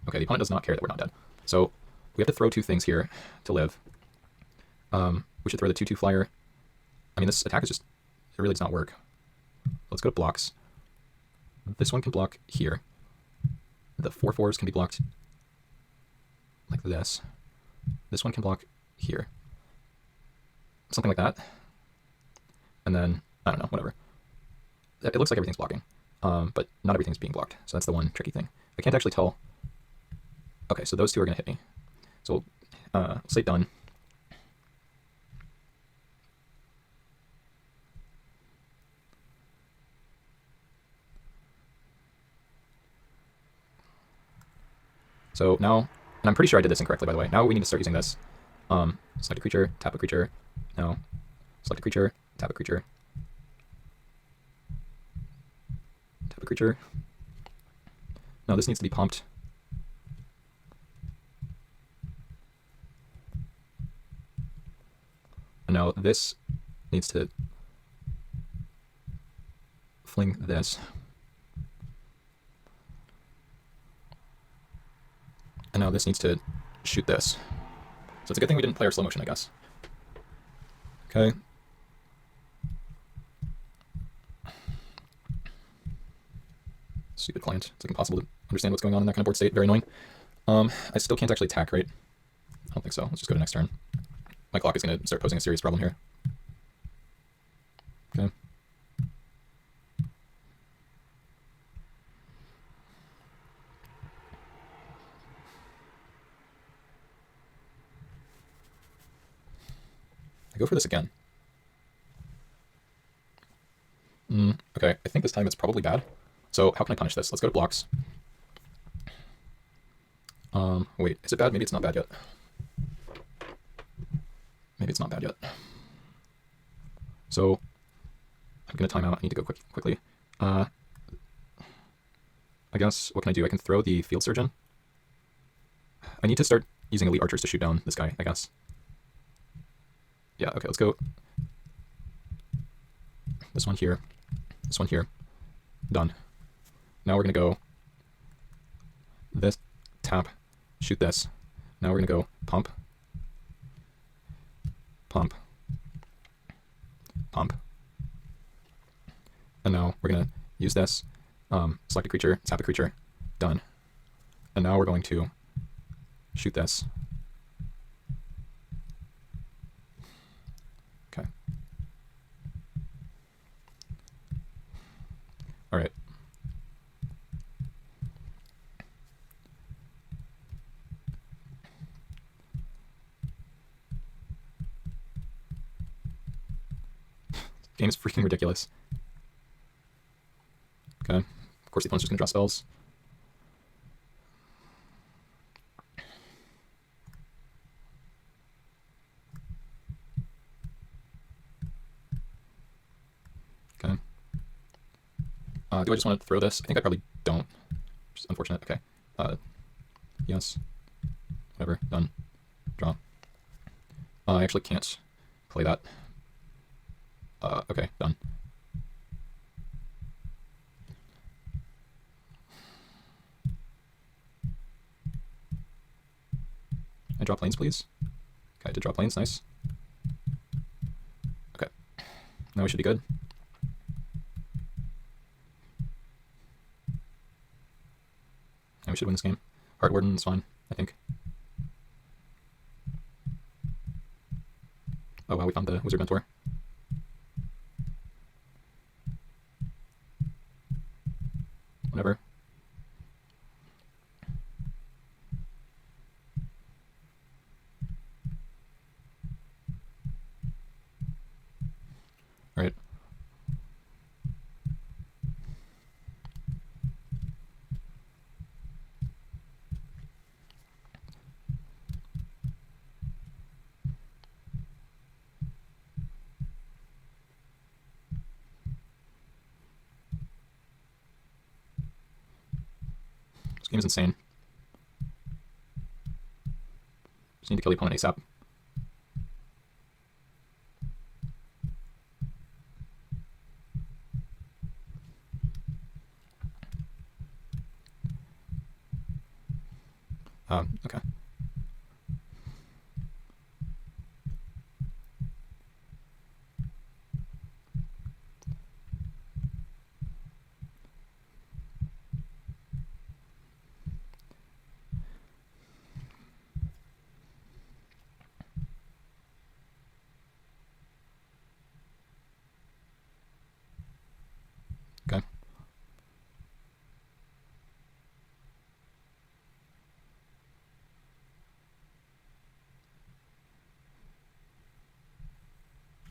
Okay, the opponent does not care that we're not dead. So we have to throw 2 things here to live. We should throw the 2/2 flyer. I mean, this attack is just, it really does not work. Let's go to blocks. This one can block here. The 4/4s can be blocked like this. This one can block here. Something like that. And then, I don't know, whatever. It looks like everything's blocking, but not everything's being blocked. So that's the one tricky thing. I can't actually tell. Okay, so those 2 are going to hit me. So we'll say done. So now, and I'm pretty sure I did this incorrectly, by the way. Now we need to start using this. Select a creature, tap a creature. Now, select a creature, tap a creature. Tap a creature. Now this needs to be pumped. And now this needs to fling this. And now this needs to shoot this. So it's a good thing we didn't play our slow motion, I guess. Okay. Stupid client. It's like impossible to understand what's going on in that kind of board state. Very annoying. I still can't actually attack, right? I don't think so. Let's just go to next turn. My clock is going to start posing a serious problem here. Okay. I go for this again. Okay, I think this time it's probably bad. So how can I punish this? Let's go to blocks. Wait, is it bad? Maybe it's not bad yet. Maybe it's not bad yet. So I'm gonna time out. I need to go quickly. I guess, what can I do? I can throw the field surgeon. I need to start using elite archers to shoot down this guy, I guess. Yeah, okay, let's go. This one here. This one here. Done. Now we're gonna go this, tap, shoot this. Now we're gonna go pump, pump, pump. And now we're gonna use this, select a creature, tap a creature, done. And now we're going to shoot this. Okay. All right. Game is freaking ridiculous. Okay. Of course, the opponent's just gonna draw spells. Okay. Do I just want to throw this? I think I probably don't, which is unfortunate. Okay. Yes. Whatever. Done. Draw. I actually can't play that. Okay, done. I draw planes, please. Okay, I did draw planes, nice. Okay, now we should be good. Now we should win this game. Heart Warden is fine, I think. Oh wow, we found the Wizard Mentor. Whatever. All right. This game is insane. Just need to kill the opponent ASAP. Okay. Okay.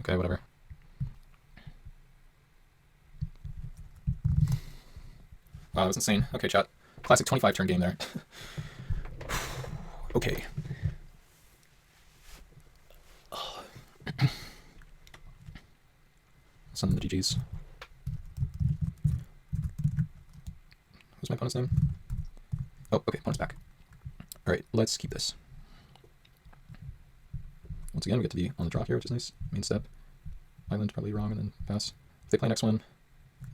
Okay, whatever. Wow, that was insane. Okay, chat. Classic 25 turn game there. Okay. Send the GGs. What's my opponent's name? Oh, okay, opponent's back. Alright, let's keep this. Once again, we get to be on the draw here, which is nice. Main step. Island, probably wrong, and then pass. If they play next one,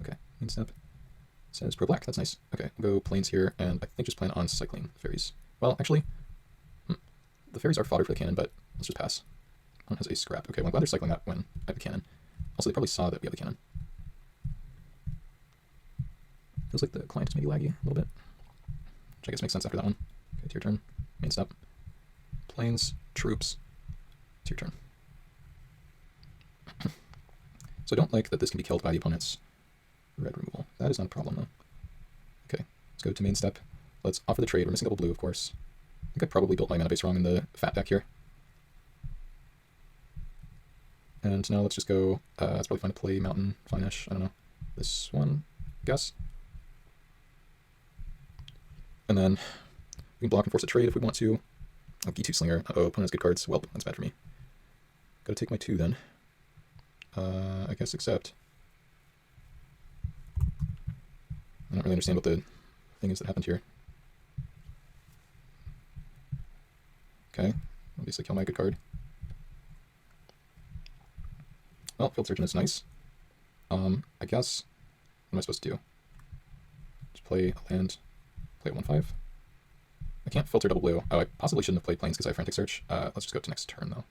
okay, main step. Says pro black, that's nice. Okay, we'll go planes here, and I think just plan on cycling the fairies. Well, actually, the fairies are fodder for the cannon, but let's just pass. One has a scrap. Okay, well, I'm glad they're cycling that when I have a cannon. Also, they probably saw that we have a cannon. Feels like the client is maybe laggy a little bit, which I guess makes sense after that one. Okay, it's your turn. Main step. Planes, troops. It's your turn. So I don't like that this can be killed by the opponent's red removal. That is not a problem, though. Okay, let's go to main step. Let's offer the trade. We're missing double blue, of course. I think I probably built my mana base wrong in the fat deck here. And now let's just go, it's probably fine to play mountain, fine-ish, I don't know. This one, I guess. And then we can block and force a trade if we want to. Oh, B2 Slinger. Uh-oh, opponent has good cards. Well, that's bad for me. Gotta take my 2 then. I guess accept. I don't really understand what the thing is that happened here. Okay, obviously kill my good card. Well, Field Surgeon is nice. I guess, what am I supposed to do? Just play a land, play a 1/5. I can't filter double blue. Oh, I possibly shouldn't have played planes because I have Frantic Search. Let's just go to next turn, though.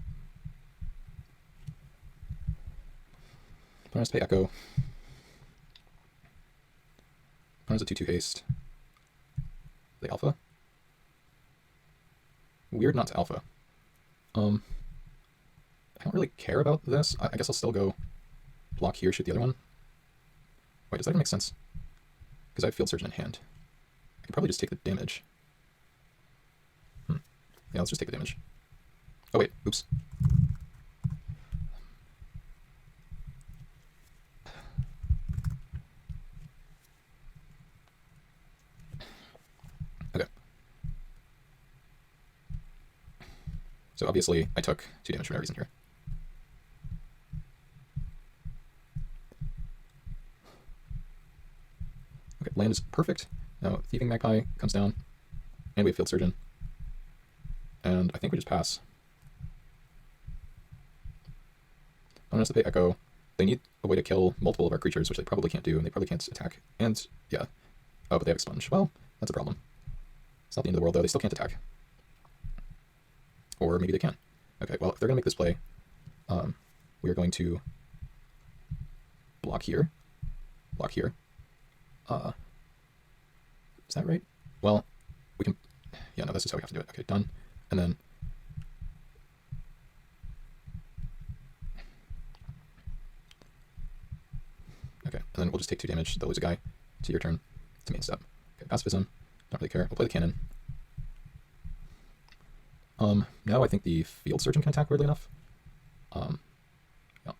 Opponent has to pay Echo. Opponent has a 2/2 haste. The alpha? Weird not to alpha. I don't really care about this. I guess I'll still go block here, shoot the other one. Wait, does that even make sense? Because I have Field Surgeon in hand. I could probably just take the damage. Yeah, let's just take the damage. Oh wait, oops. Okay. So obviously I took 2 damage for no reason here. Okay, land is perfect. Now Thieving Magpie comes down, and we have Field Surgeon. And I think we just pass. Opponent has to pay Echo. They need a way to kill multiple of our creatures, which they probably can't do, and they probably can't attack. And, yeah. Oh, but they have Expunge. Well, that's a problem. It's not the end of the world, though. They still can't attack. Or maybe they can. Okay, well, if they're going to make this play, we are going to block here. Block here. Is that right? Well, we can... Yeah, no, this is how we have to do it. Okay, done. And then... Okay, and then we'll just take 2 damage. They'll lose a guy. To your turn. To main step. Okay, pacifism. Don't really care. We'll play the cannon. Now I think the Field Surgeon can attack, weirdly enough. Yeah.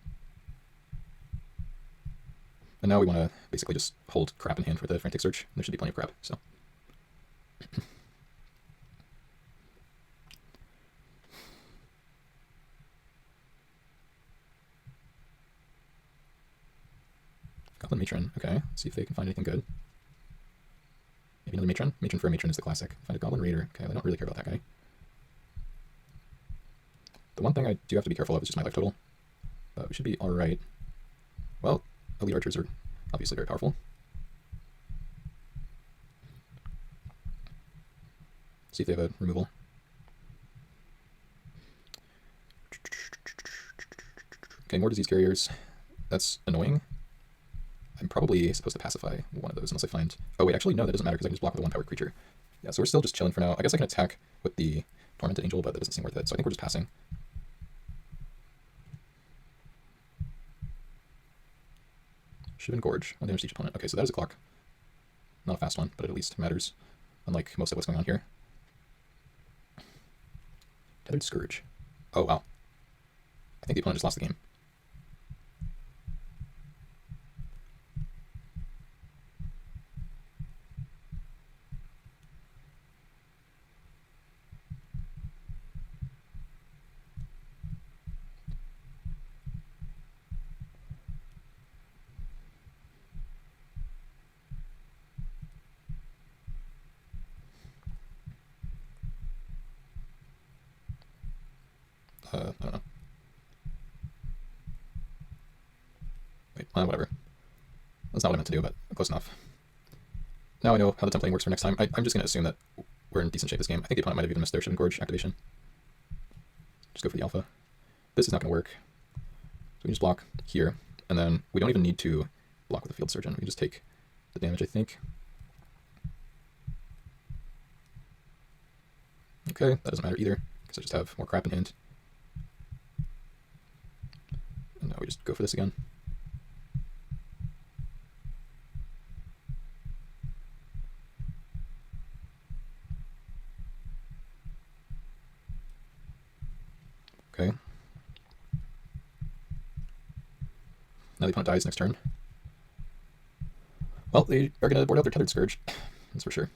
And now we want to basically just hold crap in hand for the Frantic Search. There should be plenty of crap, so... Goblin Matron, okay. Let's see if they can find anything good. Maybe another Matron? Matron for a Matron is the classic. Find a Goblin Raider. Okay, I don't really care about that guy. The one thing I do have to be careful of is just my life total. But we should be alright. Well, elite archers are obviously very powerful. See if they have a removal. Okay, more disease carriers. That's annoying. I'm probably supposed to pacify one of those unless I find... Oh wait, actually no, that doesn't matter because I can just block with a 1-power creature. Yeah, so we're still just chilling for now. I guess I can attack with the Tormented Angel, but that doesn't seem worth it, so I think we're just passing. Shivan Gorge. 1 damage to each opponent. Okay, so that is a clock. Not a fast one, but it at least matters, unlike most of what's going on here. Tethered Scourge. Oh, wow. I think the opponent just lost the game. I don't know. Wait, whatever. That's not what I meant to do, but close enough. Now I know how the templating works for next time. I'm just going to assume that we're in decent shape this game. I think the opponent might have even missed their Shivan Gorge activation. Just go for the alpha. This is not going to work. So we can just block here, and then we don't even need to block with the Field Surgeon. We can just take the damage, I think. Okay, that doesn't matter either, because I just have more crap in hand. And now we just go for this again. Okay. Now the opponent dies next turn. Well, they are going to board out their Tethered Scourge, that's for sure.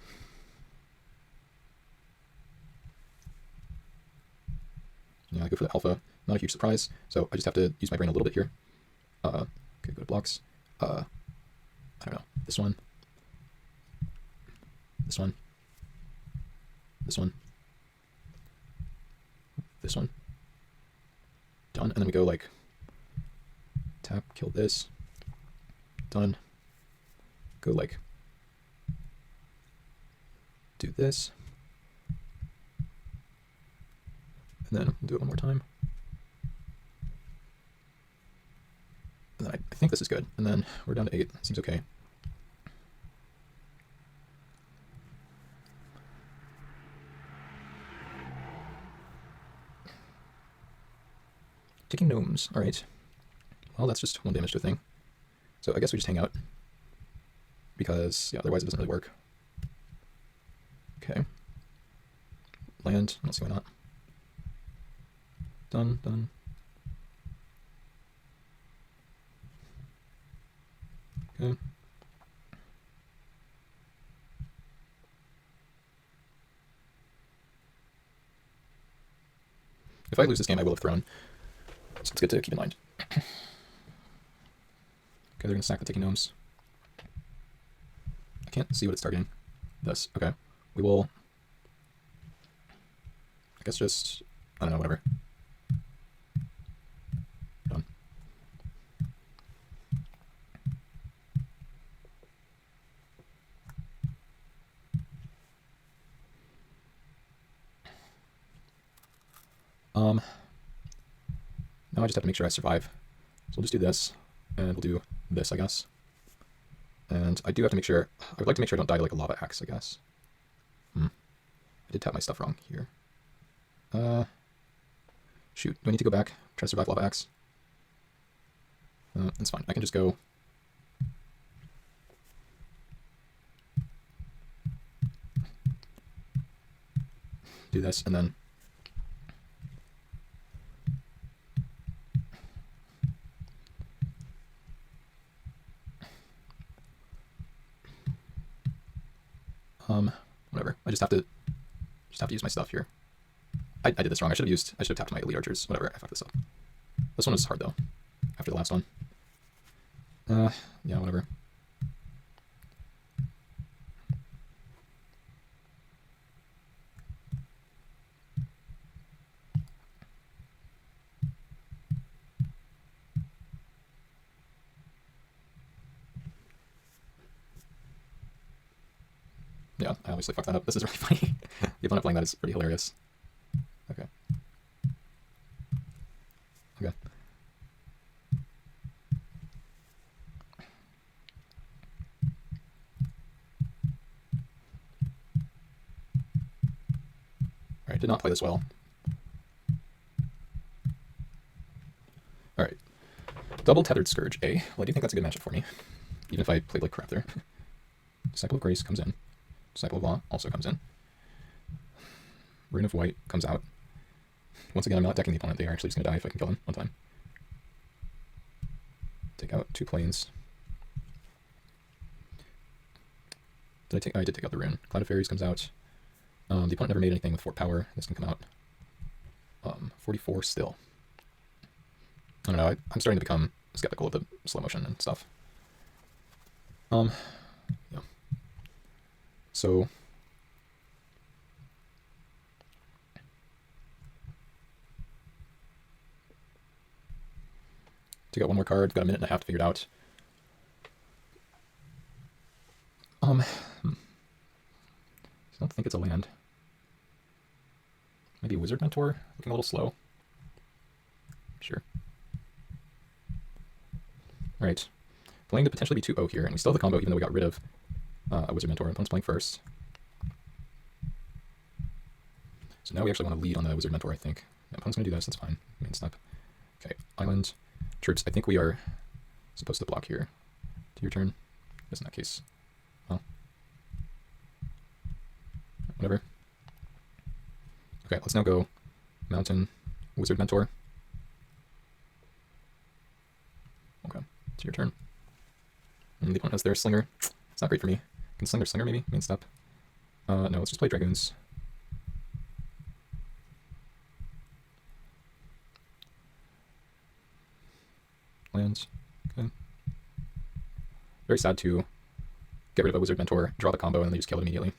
Yeah, I go for the alpha. Not a huge surprise, so I just have to use my brain a little bit here. Okay, go to blocks. I don't know. This one. This one. This one. This one. Done. And then we go like tap, kill this. Done. Go like do this. And then we'll do it one more time. And then I think this is good. And then we're down to 8. Seems okay. Ticking gnomes. All right. Well, that's just 1 damage to a thing. So I guess we just hang out. Because, yeah, otherwise it doesn't really work. Okay. Land. I don't see why not. Done, done. Okay. If I lose this game, I will have thrown. So it's good to keep in mind. Okay, they're going to stack the Ticking Gnomes. I can't see what it's targeting. This. Okay. We will... I guess just... I don't know, whatever. Done. Now I just have to make sure I survive. So we'll just do this, and we'll do this, I guess. And I do have to make sure... I would like to make sure I don't die to like a lava axe, I guess. I did tap my stuff wrong here. Shoot, do I need to go back? Try to survive lava axe? That's fine. I can just go... do this, and then... whatever. I just have to use my stuff here. I did this wrong. I should have tapped my elite archers. Whatever, I fucked this up. This one was hard though. After the last one. Yeah, whatever. Yeah, I obviously fucked that up. This is really funny. The opponent playing that is pretty hilarious. Okay. Okay. Alright, did not play this well. Alright. Double Tethered Scourge A. Well, I do think that's a good matchup for me, even if I played like crap there. Disciple of Grace comes in. Disciple of Law also comes in. Rune of White comes out. Once again, I'm not decking the opponent. They are actually just going to die if I can kill them one time. Take out 2 planes. Did I take? I did take out the rune. Cloud of Fairies comes out. The opponent never made anything with 4 power. This can come out. 44 still. I don't know. I'm starting to become skeptical of the slow motion and stuff. Yeah. So. Take out 1 more card. Got a minute and a half to figure it out. I don't think it's a land. Maybe Wizard Mentor? Looking a little slow. Sure. Alright. Playing to potentially be 2-0 here, and we still have the combo even though we got rid of a Wizard Mentor. Opponent's playing first. So now we actually want to lead on the Wizard Mentor, I think. Yeah, opponent's going to do this, that's fine. Main step. Okay, Island. Troops, I think we are supposed to block here. To your turn. Yes, in that case. Well. Whatever. Okay, let's now go Mountain, Wizard Mentor. Okay, it's your turn. And the opponent has their Slinger. It's not great for me. Can sling their Slinger maybe? Main step. No, let's just play Dragoons. Lands. Okay. Very sad to get rid of a Wizard Mentor, draw the combo, and then they just kill it immediately.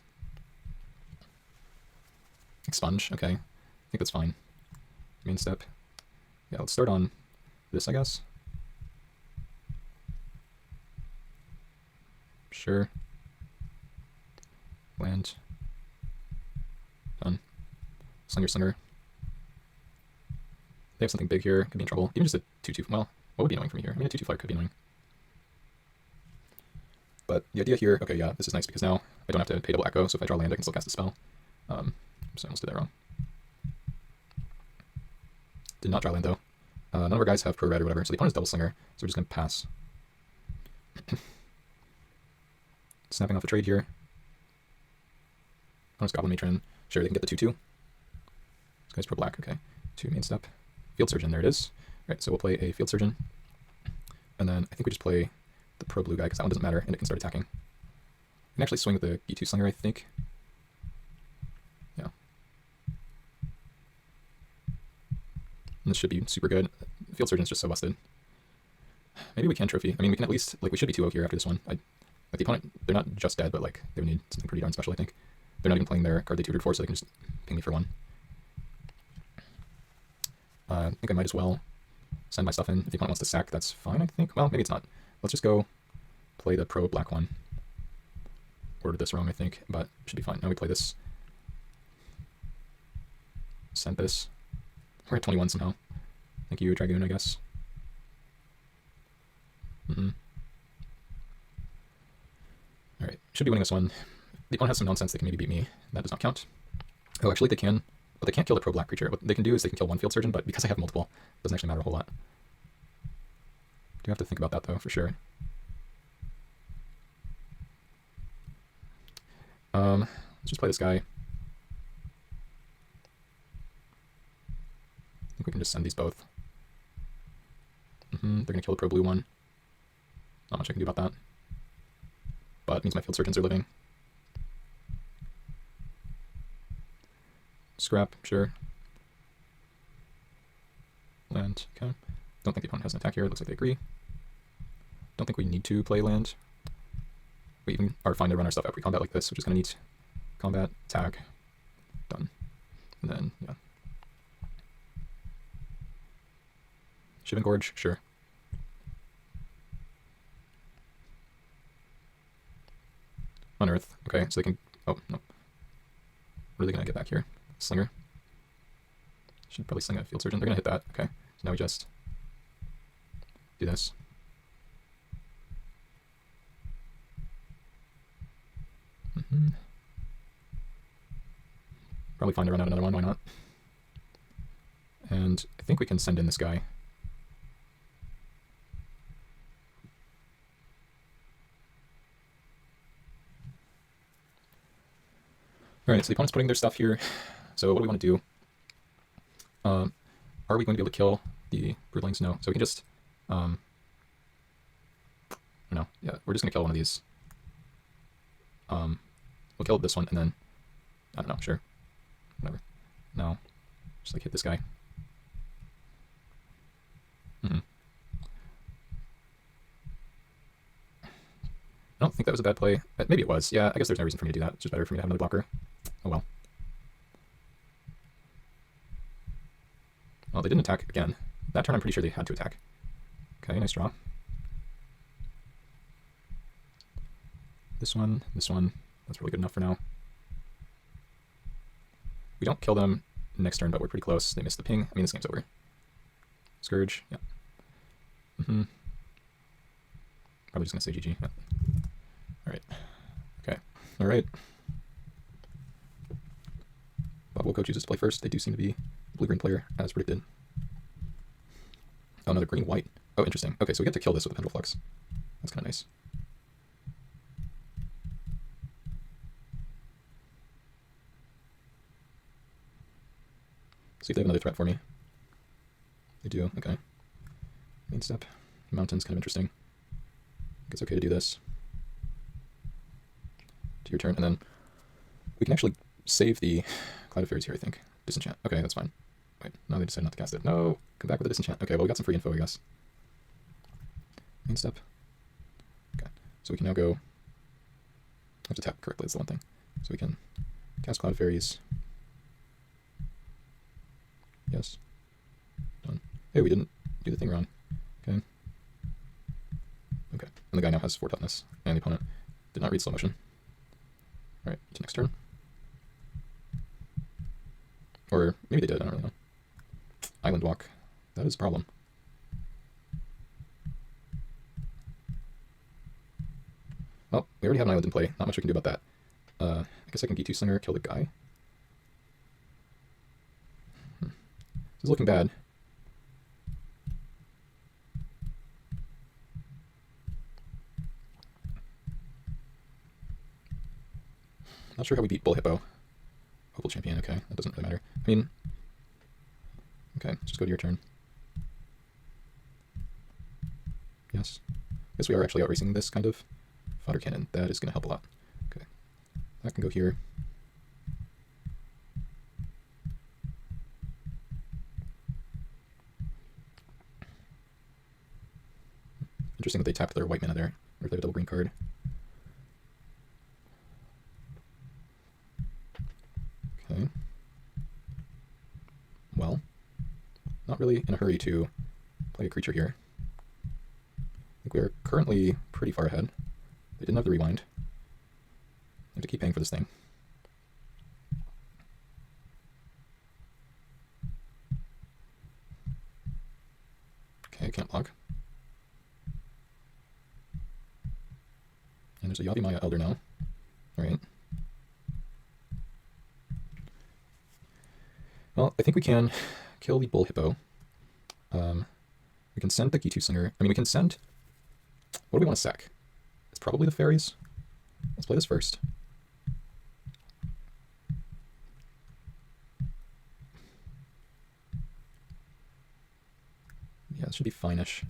Expunge, okay. I think that's fine. Main step. Yeah, let's start on this, I guess. Sure. Land. Done. Slinger, Slinger. They have something big here. Could be in trouble. Even just a 2-2. Well, what would be annoying for me here? I mean, a 2-2 flyer could be annoying. But the idea here, okay, yeah, this is nice because now I don't have to pay double echo, so if I draw land, I can still cast a spell. So I almost did that wrong. Did not draw land, though. None of our guys have pro red or whatever, so the opponent's double slinger, so we're just going to pass. Snapping off a trade here. Opponent's Goblin Matron. Sure, they can get the 2-2. This guy's pro black, okay. 2 main step. Field Surgeon, there it is. Right, so we'll play a Field Surgeon. And then I think we just play the pro blue guy, because that one doesn't matter, and it can start attacking. We can actually swing with the E2 Slinger, I think. Yeah. And this should be super good. Field Surgeon's just so busted. Maybe we can trophy. I mean, we can at least, like, we should be 2-0 here after this one. Like, the opponent, they're not just dead, but, like, they would need something pretty darn special, I think. They're not even playing their card they tutored for, so they can just ping me for 1. I think I might as well send my stuff in. If the opponent wants to sack, that's fine, I think. Well, maybe it's not. Let's just go play the pro black one. Ordered this wrong, I think, but it should be fine. Now we play this. Send this. We're at 21 somehow. Thank you, Dragoon, I guess. Alright, should be winning this one. The opponent has some nonsense, they can maybe beat me. That does not count. Oh, actually they can. But they can't kill the pro black creature. What they can do is they can kill 1 Field Surgeon, but because I have multiple, it doesn't actually matter a whole lot. Do have to think about that though, for sure. Let's just play this guy. I think we can just send these both. They're gonna kill the pro blue one. Not much I can do about that. But it means my Field Surgeons are living. Scrap, sure. Land, okay. Don't think the opponent has an attack here. It looks like they agree. Don't think we need to play land. We even are fine to run our stuff out pre-combat like this, which is going to need combat, attack, done. And then, yeah. Shivan Gorge, sure. Unearth, okay, so they can Oh, no. What are they going to get back here? Slinger. Should probably sling a field surgeon. They're going to hit that. Okay. So now we just do this. Probably fine to run out another one. Why not? And I think we can send in this guy. Alright, so the opponent's putting their stuff here. So what do we want to do? Are we going to be able to kill the broodlings? No. So we can just... no. Yeah, we're just going to kill one of these. We'll kill this one, and then... I don't know, sure. Whatever. No. Just like hit this guy. I don't think that was a bad play. Maybe it was. Yeah, I guess there's no reason for me to do that. It's just better for me to have another blocker. Oh well. Well, they didn't attack again. That turn I'm pretty sure they had to attack. Okay, nice draw. This one, that's really good enough for now. We don't kill them next turn, but we're pretty close. They missed the ping. I mean, this game's over. Scourge, yeah. Probably just gonna say GG. Yeah. Alright. Okay. Alright. Bob Wilco chooses to play first. They do seem to be a blue-green player, as predicted. Oh, another green-white. Oh, interesting. Okay, so we get to kill this with a Pendulum Flux. That's kind of nice. See if they have another threat for me. They do, okay. Main step. Mountain's kind of interesting. I think it's okay to do this. To your turn, and then we can actually save the Cloud of Fairies here, I think. Disenchant. Okay, that's fine. Wait, no, they decided not to cast it. No! Come back with a disenchant. Okay, well, we got some free info, I guess. Main step. Okay, so we can now go... I have to tap correctly, that's the one thing. So we can cast Cloud of Fairies. Yes. Done. Hey, we didn't do the thing wrong. Okay. Okay, and the guy now has 4 toughness, and the opponent did not read slow motion. Alright, to next turn. Or maybe they did, I don't really know. Island Walk. That is a problem. Well, we already have an island in play. Not much we can do about that. I guess I can D2 Slinger, kill the guy. This is looking bad. Not sure how we beat Bull Hippo. Opal Champion, okay, that doesn't really matter. I mean, okay, just go to your turn. Yes. I guess we are actually outracing this kind of fodder cannon. That is going to help a lot. Okay, that can go here. Interesting that they tapped their white mana there, or if they have a double green card. Okay. Well, not really in a hurry to play a creature here. I think we are currently pretty far ahead. They didn't have the rewind. I have to keep paying for this thing. Okay, I can't block. And there's a Yavimaya Elder now. Alright. Well, I think we can kill the Bull Hippo. We can send the G2 Slinger. I mean, we can send... What do we want to sack? It's probably the fairies. Let's play this first. Yeah, this should be fine-ish.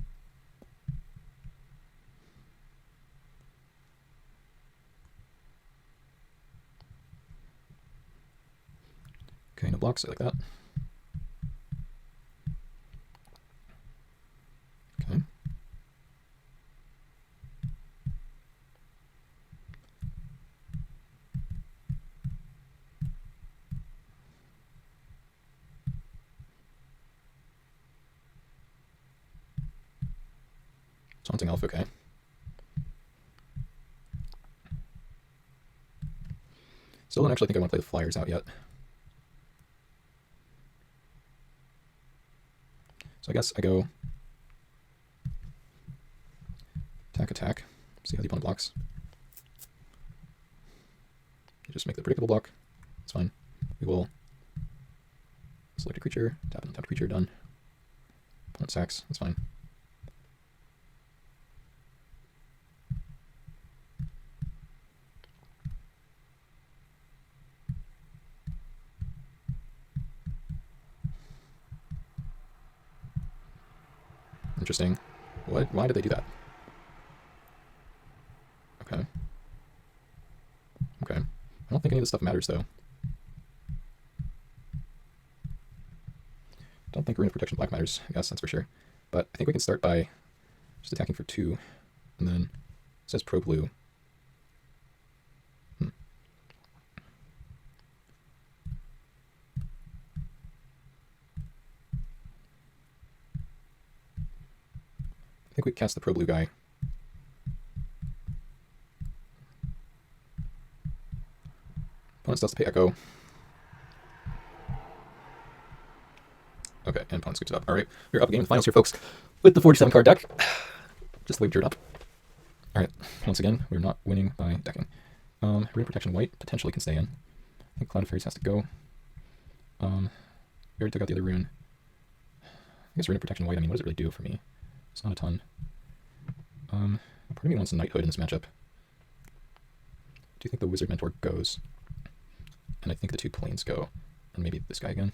Okay, no blocks, I like that. Okay. Taunting Elf, okay. Still don't actually think I want to play the flyers out yet. So I guess I go attack, attack, see how the opponent blocks. You just make the predictable block. It's fine. We will select a creature, tap and tap creature, done. Opponent sacks, that's fine. Interesting. What? Why did they do that? Okay. Okay. I don't think any of this stuff matters, though. Don't think Arena of Protection Black matters, I guess, that's for sure. But I think we can start by just attacking for 2, and then it says pro blue. I think we cast the pro blue guy. Opponent still has to pay echo. Okay, and opponent scoops it up. Alright, we're up a game in the finals here, folks, with the 47 card deck. Just the way we drew it up. Alright, once again, we're not winning by decking. Rune Protection White potentially can stay in. I think Cloud of Fairies has to go. We already took out the other rune. I guess Rune Protection White, I mean, what does it really do for me? It's not a ton. Part of me wants a Knighthood in this matchup. Do you think the Wizard Mentor goes? And I think the 2 planes go. And maybe this guy again.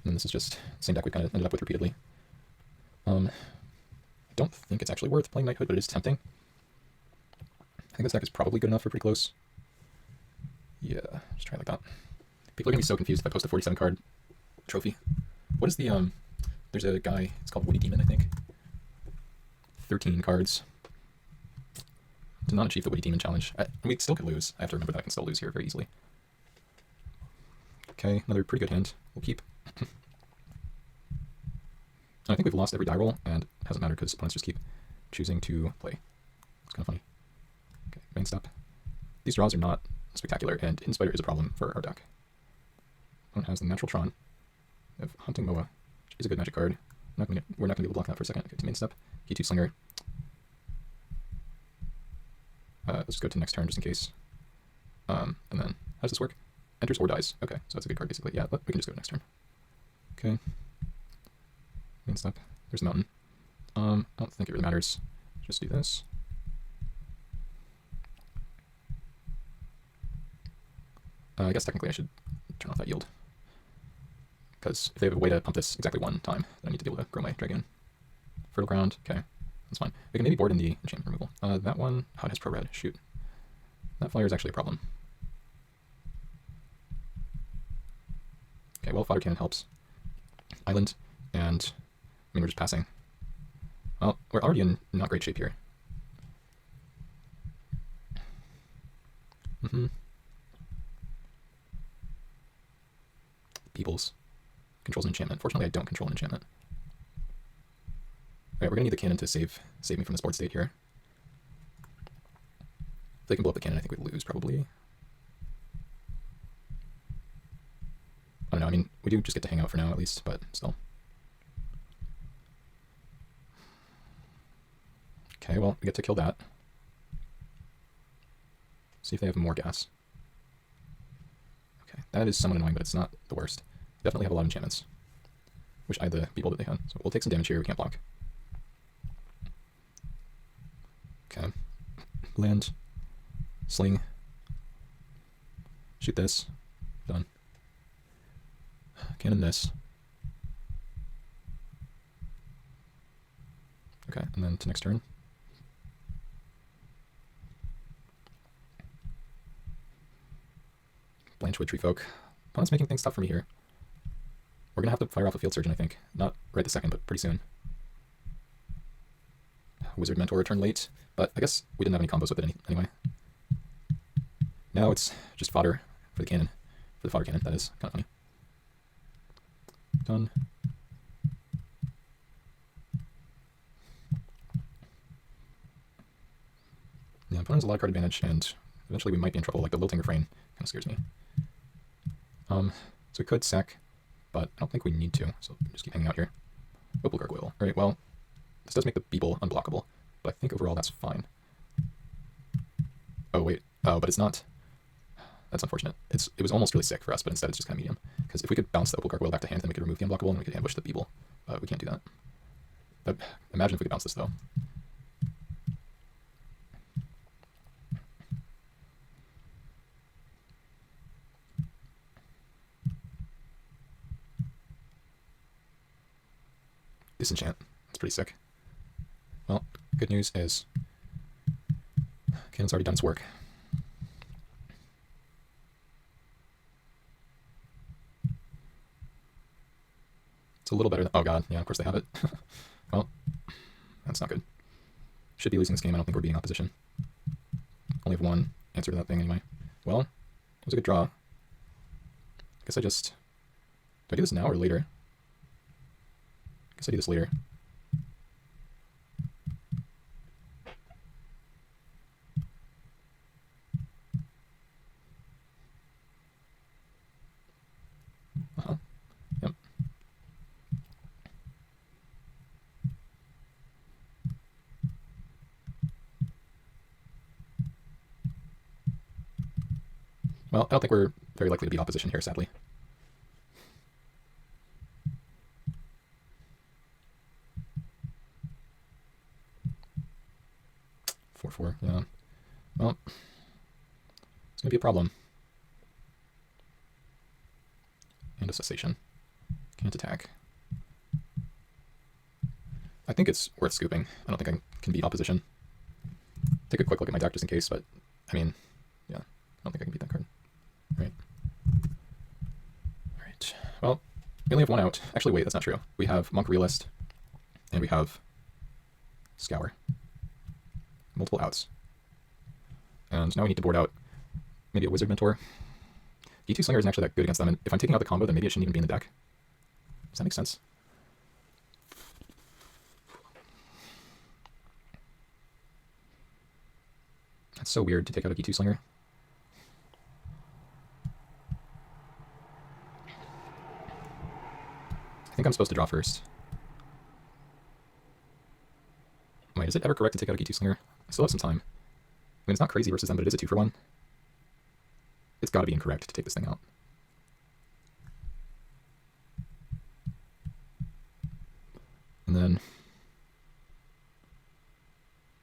And this is just the same deck we kind of ended up with repeatedly. I don't think it's actually worth playing Knighthood, but it is tempting. I think this deck is probably good enough for pretty close. Yeah, just try it like that. People are going to be so confused if I post a 47 card trophy. What is the, there's a guy, it's called Woody Demon, I think. 13 cards. Did not achieve the Woody Demon challenge. We still could lose. I have to remember that I can still lose here very easily. Okay, another pretty good hand. We'll keep. I think we've lost every die roll, and it hasn't mattered because opponents just keep choosing to play. It's kind of funny. Okay, main step. These draws are not spectacular, and Hidden Spider is a problem for our deck. Opponent has the Natural Tron. We have Hunting Moa, which is a good magic card. We're not going to be able to block that for a second. Okay, to main step. Key 2 Slinger. Let's go to next turn just in case. And then, how does this work? Enters or dies. Okay, so that's a good card basically. Yeah, but we can just go next turn. Okay. Main step. There's a mountain. I don't think it really matters. Just do this. I guess technically I should turn off that yield. Because if they have a way to pump this exactly 1 time, then I need to be able to grow my dragon. Fertile Ground, okay. That's fine. We can maybe board in the enchantment removal. That one, oh, it has pro red. Shoot. That flyer is actually a problem. Okay, well, Fodder Cannon helps. Island, and I mean, we're just passing. Well, we're already in not great shape here. Peoples. Controls an enchantment. Fortunately, I don't control an enchantment. Alright, we're gonna need the cannon to save me from this board state here. If they can blow up the cannon, I think we lose, probably. I don't know, I mean, we do just get to hang out for now, at least, but still. Okay, well, we get to kill that. See if they have more gas. Okay, that is somewhat annoying, but it's not the worst. Definitely have a lot of enchantments. Wish I had the people that they had. So we'll take some damage here, we can't block. Okay. Land. Sling. Shoot this. Done. Cannon this. Okay, and then to next turn. Blanchwood Tree Folk. Opponent's making things tough for me here. We're gonna have to fire off a Field Surgeon, I think. Not right this second, but pretty soon. Wizard Mentor return late, but I guess we didn't have any combos with it anyway. Now it's just fodder for the cannon. For the fodder cannon, that is. Kind of funny. Done. Yeah, opponent has a lot of card advantage, and eventually we might be in trouble. Like the lilting refrain kind of scares me. So we could sack, but I don't think we need to, so just keep hanging out here. Opal Gargoyle. Alright, well, this does make the Beeple unblockable, but I think overall that's fine. Oh, wait. Oh, but it's not. That's unfortunate. It was almost really sick for us, but instead it's just kind of medium. Because if we could bounce the Opal Gargoyle back to hand, then we could remove the unblockable and we could ambush the Beeple. But we can't do that. But imagine if we could bounce this, though. Disenchant. That's pretty sick. Well, good news is Cannon's already done its work. It's a little better than... Oh god, yeah, of course they have it. Well, that's not good. Should be losing this game. I don't think we're being opposition. Only have one answer to that thing anyway. Well, it was a good draw. I guess I just... Do I do this now or later? I guess I do this later. Uh-huh. Yep. Well, I don't think we're very likely to beat opposition here, sadly. Yeah. Well, it's going to be a problem. And a cessation. Can't attack. I think it's worth scooping. I don't think I can beat opposition. Take a quick look at my deck just in case, but, I mean, yeah, I don't think I can beat that card. Alright. Alright. Well, we only have one out. Actually, wait, that's not true. We have Monk Realist, and we have Scour. Multiple outs. And now we need to board out maybe a Wizard Mentor. D2 Slinger isn't actually that good against them, and if I'm taking out the combo, then maybe it shouldn't even be in the deck. Does that make sense? That's so weird to take out a D2 Slinger. I think I'm supposed to draw first. Wait, is it ever correct to take out a D2 Slinger? I still have some time. I mean, it's not crazy versus them, but it is a 2-for-1. It's got to be incorrect to take this thing out. And then...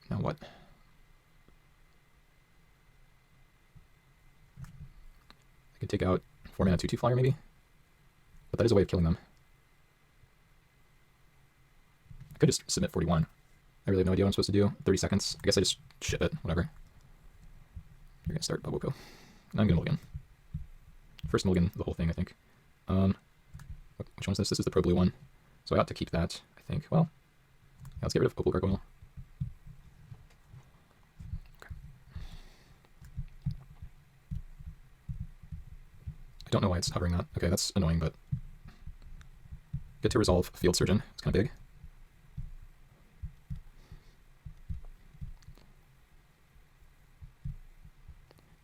Now what? I could take out 4-mana 2/2 flyer maybe? But that is a way of killing them. I could just submit 41. I really have no idea what I'm supposed to do. 30 seconds. I guess I just ship it. Whatever. You're going to start Buboko. And I'm going to mulligan. First mulligan, the whole thing, I think. Which one is this? This is the Pro Blue one. So I ought to keep that, I think. Well, yeah, let's get rid of Opal Gargoyle. Okay. I don't know why it's hovering that. Okay, that's annoying, but... Get to resolve Field Surgeon. It's kind of big.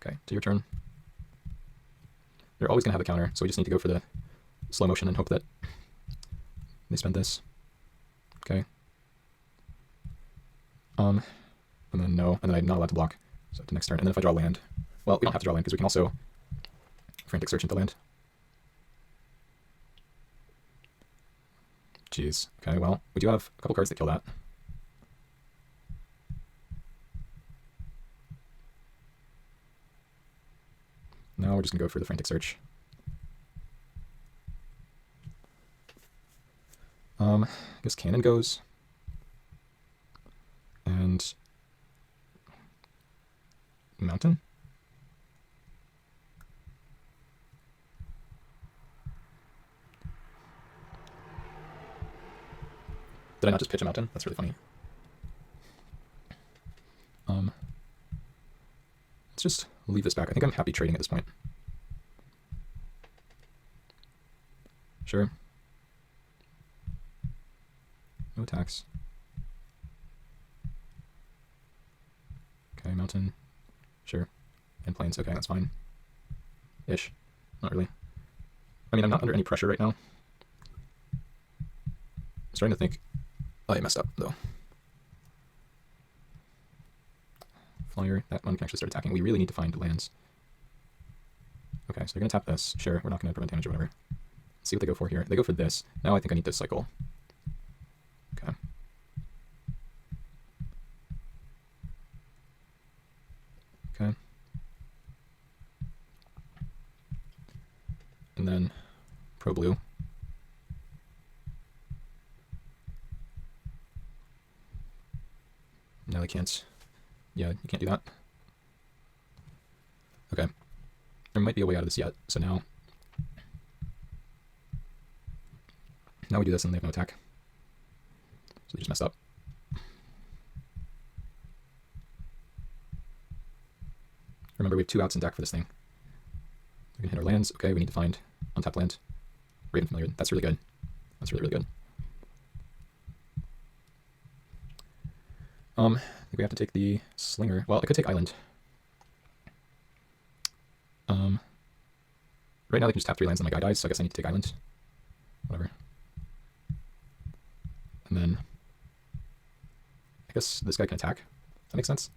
Okay, to your turn. They're always going to have a counter, so we just need to go for the slow motion and hope that they spend this. Okay. And then no, and then I'm not allowed to block. So to next turn, and then if I draw land, well, we don't have to draw land because we can also frantic search into land. Jeez. Okay, well, we do have a couple cards that kill that. Now we're just going to go for the frantic search. I guess cannon goes. And mountain? Did I not just pitch a mountain? That's really funny. Let's just leave this back. I think I'm happy trading at this point. Sure. No attacks. Okay, mountain. Sure. And plains, okay, that's fine. Ish. Not really. I mean, I'm not under any pressure right now. I'm starting to think, oh, I messed up, though. Flyer, that one can actually start attacking. We really need to find lands. Okay, so they're going to tap this. Sure, we're not going to prevent damage or whatever. Let's see what they go for here. They go for this. Now I think I need to cycle. Okay. Okay. And then pro blue. No, they can't. Yeah, you can't do that. Okay. There might be a way out of this yet. So now we do this and they have no attack. So they just messed up. Remember, we have 2 outs in deck for this thing. We're going to hit our lands. Okay, we need to find untapped land. Raven Familiar. That's really good. That's really, really good. I think we have to take the Slinger. Well, I could take Island. Right now they can just tap 3 lands and my guy dies, so I guess I need to take Island. Whatever. And then I guess this guy can attack. That makes sense.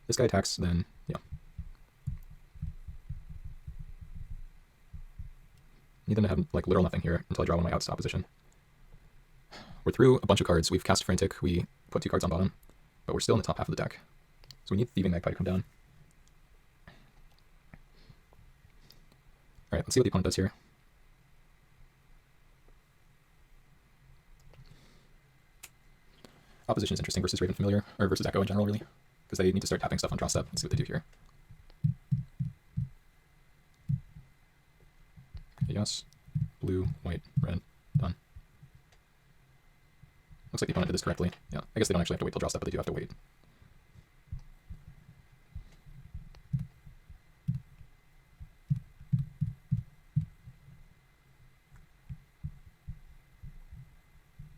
This guy attacks, then yeah. Need them to have like literal nothing here until I draw one of my outs to opposition. We're through a bunch of cards. We've cast Frantic. We put 2 cards on bottom, but we're still in the top half of the deck. So we need Thieving Magpie to come down. Alright, let's see what the opponent does here. Opposition is interesting versus Raven Familiar, or versus Echo in general, really, because they need to start tapping stuff on draw step. Let's see what they do here. Okay, yes. Blue, white, red. Done. Looks like the opponent did this correctly. Yeah, I guess they don't actually have to wait till draw step, but they do have to wait.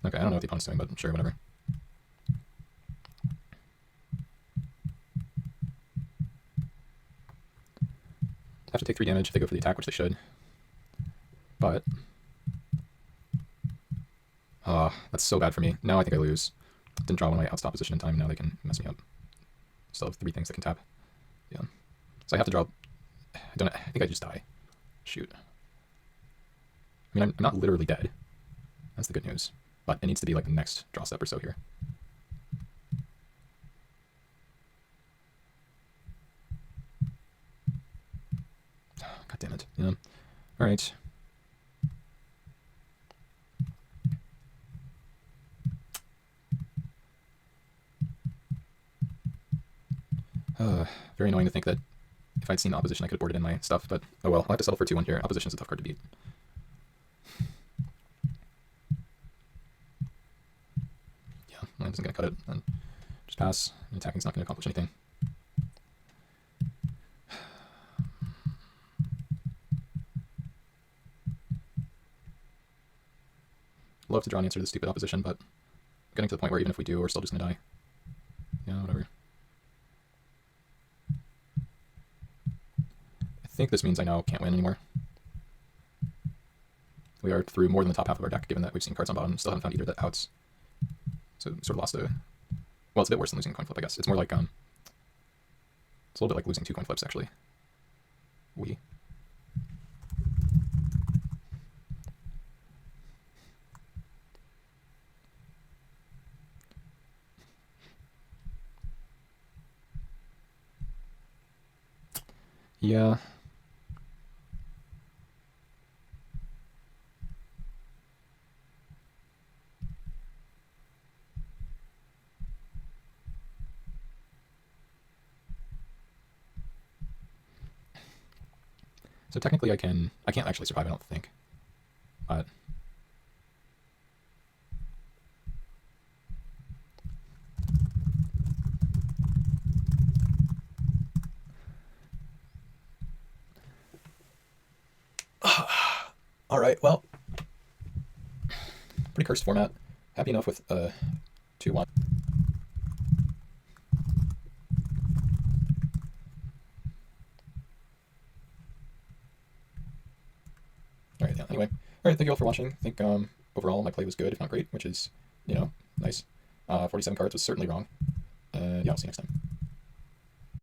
Okay, I don't know what the opponent's doing, but sure, whatever. Have to take 3 damage if they go for the attack, which they should. But that's so bad for me. Now I think I lose. Didn't draw one of my outs to opposition in time, and now they can mess me up. Still have 3 things that can tap. Yeah. So I have to draw. I think I just die. Shoot. I mean, I'm not literally dead. That's the good news. But it needs to be like the next draw step or so here. God damn it. Yeah. All right. Very annoying to think that if I'd seen the opposition, I could have boarded in my stuff, but oh well. I'll have to settle for 2-1 here. Opposition's a tough card to beat. Yeah, land isn't going to cut it. Then just pass. And attacking's not going to accomplish anything. Love to draw an answer to this stupid opposition, but getting to the point where even if we do, we're still just going to die. Yeah, whatever. I think this means I now can't win anymore. We are through more than the top half of our deck, given that we've seen cards on bottom and still haven't found either that outs. So sort of lost a... Well, it's a bit worse than losing a coin flip, I guess. It's more like... It's a little bit like losing 2 coin flips, actually. Yeah. So technically I can't actually survive, I don't think. But all right, well, pretty cursed format. Happy enough with 2-1. anyway, all right, thank you all for watching. I think overall my play was good, if not great, which is, you know, nice. 47 cards was certainly wrong. Yeah, I'll see you next time.